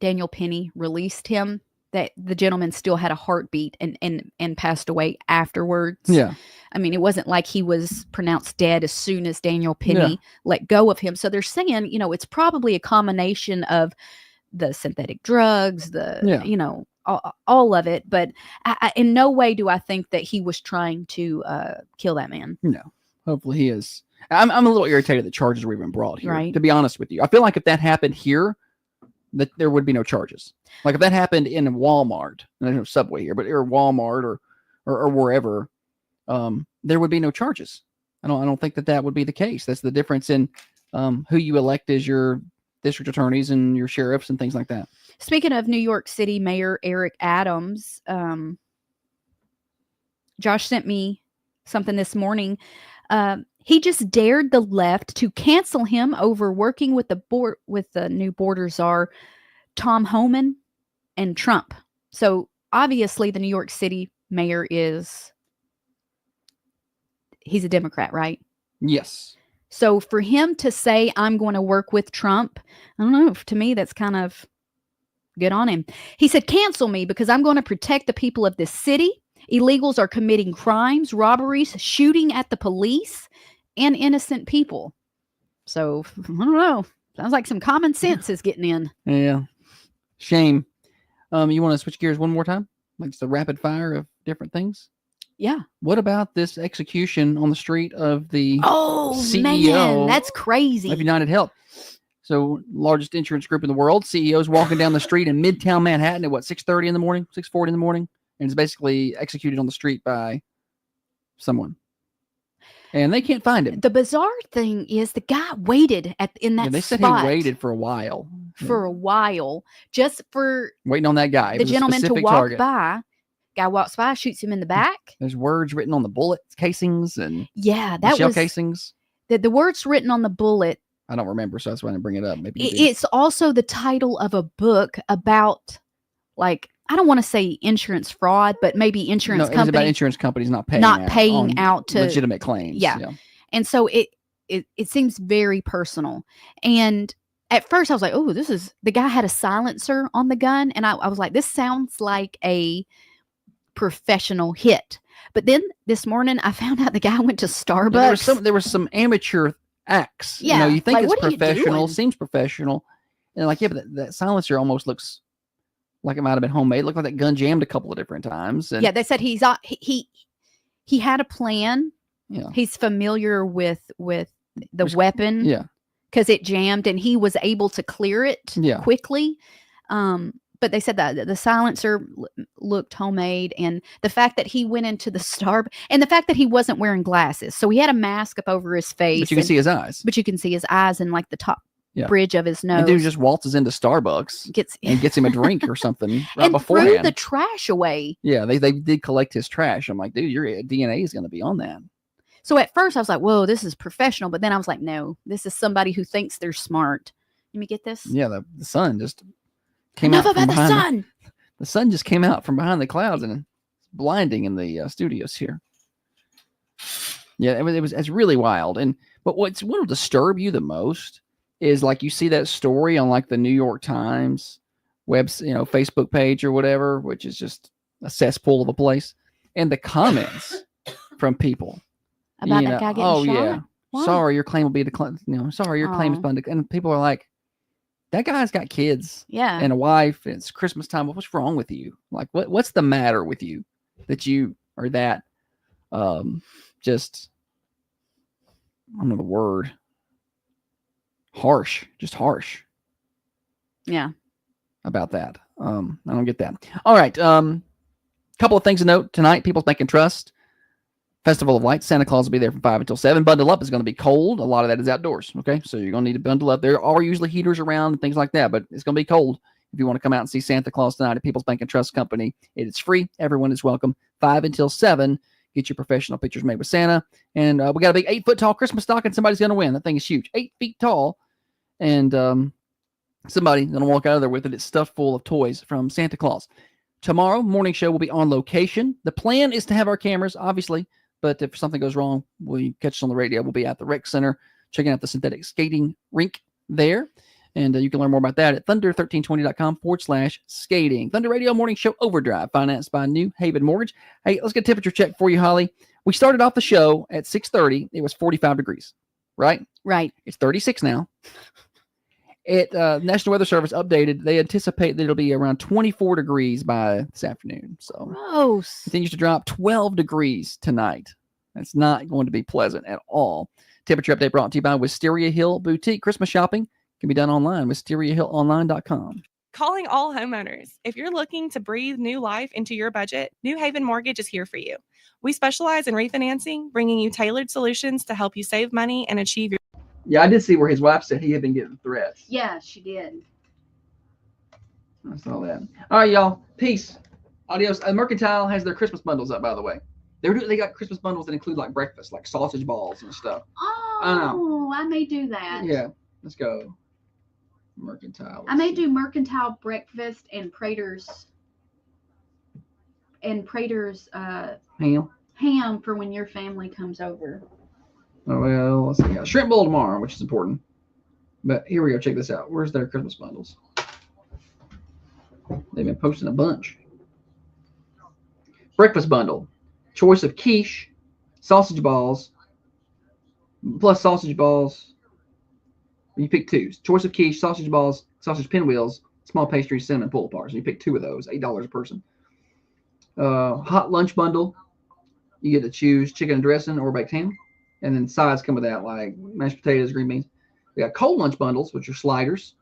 Daniel Penny released him, that the gentleman still had a heartbeat and passed away afterwards. Yeah. I mean, it wasn't like he was pronounced dead as soon as Daniel Penny let go of him. So they're saying, it's probably a combination of the synthetic drugs, all of it. But in no way do I think that he was trying to kill that man. No, hopefully he is. I'm a little irritated that charges were even brought here, right? To be honest with you. I feel like if that happened here, that there would be no charges. Like if that happened in Walmart, there's no Subway here, but or Walmart or wherever, there would be no charges. I don't think that would be the case. That's the difference in who you elect as your district attorneys and your sheriffs and things like that. Speaking of New York City Mayor Eric Adams, Josh sent me something this morning. He just dared the left to cancel him over working with the new border czar, Tom Homan, and Trump. So obviously the New York City mayor he's a Democrat, right? Yes. So for him to say, I'm going to work with Trump, I don't know, to me, that's kind of good on him. He said, cancel me because I'm going to protect the people of this city. Illegals are committing crimes, robberies, shooting at the police and innocent people. So I don't know. Sounds like some common sense is getting in. Yeah. Shame. You want to switch gears one more time? Like it's the rapid fire of different things? Yeah. What about this execution on the street of the CEO man, that's crazy. of United Health? So largest insurance group in the world. CEO's walking down the street in Midtown Manhattan at 6:30 in the morning, 6:40 in the morning, and is basically executed on the street by someone. And they can't find him. The bizarre thing is the guy waited in that spot. They said he waited for a while. Just for waiting on that guy. The gentleman to walk by. Guy walks by, shoots him in the back. There's words written on the bullet casings and shell casings. The words written on the bullet. I don't remember, so that's why I didn't bring it up. Maybe it's also the title of a book about, like, I don't want to say insurance fraud, but maybe insurance companies. It's about insurance companies not paying out to legitimate claims. Yeah. And so it seems very personal. And at first I was like, oh, the guy had a silencer on the gun. And I was like, this sounds like a professional hit. But then this morning I found out the guy went to Starbucks. Yeah, there was some amateur acts. Yeah. You think like, it's professional, doing? seems professional. And but that silencer almost looks like it might have been homemade. It looked like that gun jammed a couple of different times. And Yeah, they said he had a plan. Yeah. He's familiar with the weapon. Yeah. Because it jammed and he was able to clear it Yeah. quickly. But they said that the silencer looked homemade, and the fact that he went into the Star, and the fact that he wasn't wearing glasses, so he had a mask up over his face, But you can see his eyes. But you can see his eyes and like the top Yeah. bridge of his nose. And dude just waltzes into Starbucks and gets him a drink or something right and beforehand. threw the trash away. Yeah, they did collect his trash. I'm like, dude, your DNA is going to be on that. So at first I was like, whoa, this is professional. But then I was like, no, this is somebody who thinks they're smart. Let me get this. Yeah, the sun just came Enough out from about the behind. sun. The sun just came out from behind the clouds and it's blinding in the studios here. Yeah, it's really wild. But what will disturb you the most is like you see that story on like the New York Times Facebook page or whatever, which is just a cesspool of a place, and the comments from people about that guy getting shot. Yeah, Why? sorry, your claim will be declined. Sorry, your claim is bundled. And people are like, that guy's got kids, and a wife, and it's Christmas time. What's wrong with you? Like, what's the matter with you that you are that just, I don't know the word, harsh, just harsh. Yeah. About that. I don't get that. All right. Couple of things to note tonight. People's Bank and Trust Festival of Lights. Santa Claus will be there from 5 until 7. Bundle up is going to be cold. A lot of that is outdoors. Okay. So you're going to need to bundle up. There are usually heaters around and things like that, but it's going to be cold. If you want to come out and see Santa Claus tonight at People's Bank and Trust Company, it is free. Everyone is welcome. 5 until 7. Get your professional pictures made with Santa. And we got a big 8-foot tall Christmas stocking. Somebody's going to win. That thing is huge. 8 feet tall. And somebody's going to walk out of there with it. It's stuffed full of toys from Santa Claus. Tomorrow, morning show will be on location. The plan is to have our cameras, obviously, but if something goes wrong, we catch us on the radio. We'll be at the rec center checking out the synthetic skating rink there. And you can learn more about that at thunder1320.com/skating. Thunder Radio Morning Show Overdrive, financed by New Haven Mortgage. Hey, let's get a temperature check for you, Holly. We started off the show at 6:30. It was 45 degrees, right? Right. It's 36 now. National Weather Service updated. They anticipate that it'll be around 24 degrees by this afternoon. So gross. Continues to drop 12 degrees tonight. That's not going to be pleasant at all. Temperature update brought to you by Wisteria Hill Boutique. Christmas shopping can be done online. WisteriaHillOnline.com. Calling all homeowners. If you're looking to breathe new life into your budget, New Haven Mortgage is here for you. We specialize in refinancing, bringing you tailored solutions to help you save money and achieve your. Yeah, I did see where his wife said he had been getting threats. Yeah, she did. I saw that. All right, y'all. Peace. Adios. Mercantile has their Christmas bundles up, by the way. They got Christmas bundles that include like breakfast, like sausage balls and stuff. Oh, I may do that. Yeah, let's go. Mercantile. I may do Mercantile breakfast and Prater's ham for when your family comes over. Oh, well, let's see. Shrimp bowl tomorrow, which is important. But here we go. Check this out. Where's their Christmas bundles? They've been posting a bunch. Breakfast bundle. Choice of quiche, sausage balls, plus sausage balls. You pick two. Choice of quiche, sausage balls, sausage pinwheels, small pastries, cinnamon pull-aparts. You pick two of those. $8 a person. Hot lunch bundle. You get to choose chicken and dressing or baked ham. And then sides come with that, like mashed potatoes, green beans. We got cold lunch bundles, which are sliders.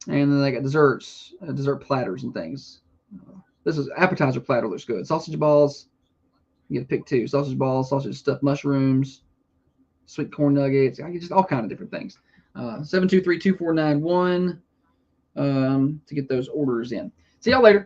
And then they got desserts, dessert platters and things. This is appetizer platter. Looks good. Sausage balls. You get to pick two. Sausage balls, sausage stuffed mushrooms, sweet corn nuggets. I get just all kind of different things. 723-2491 to get those orders in. See y'all later.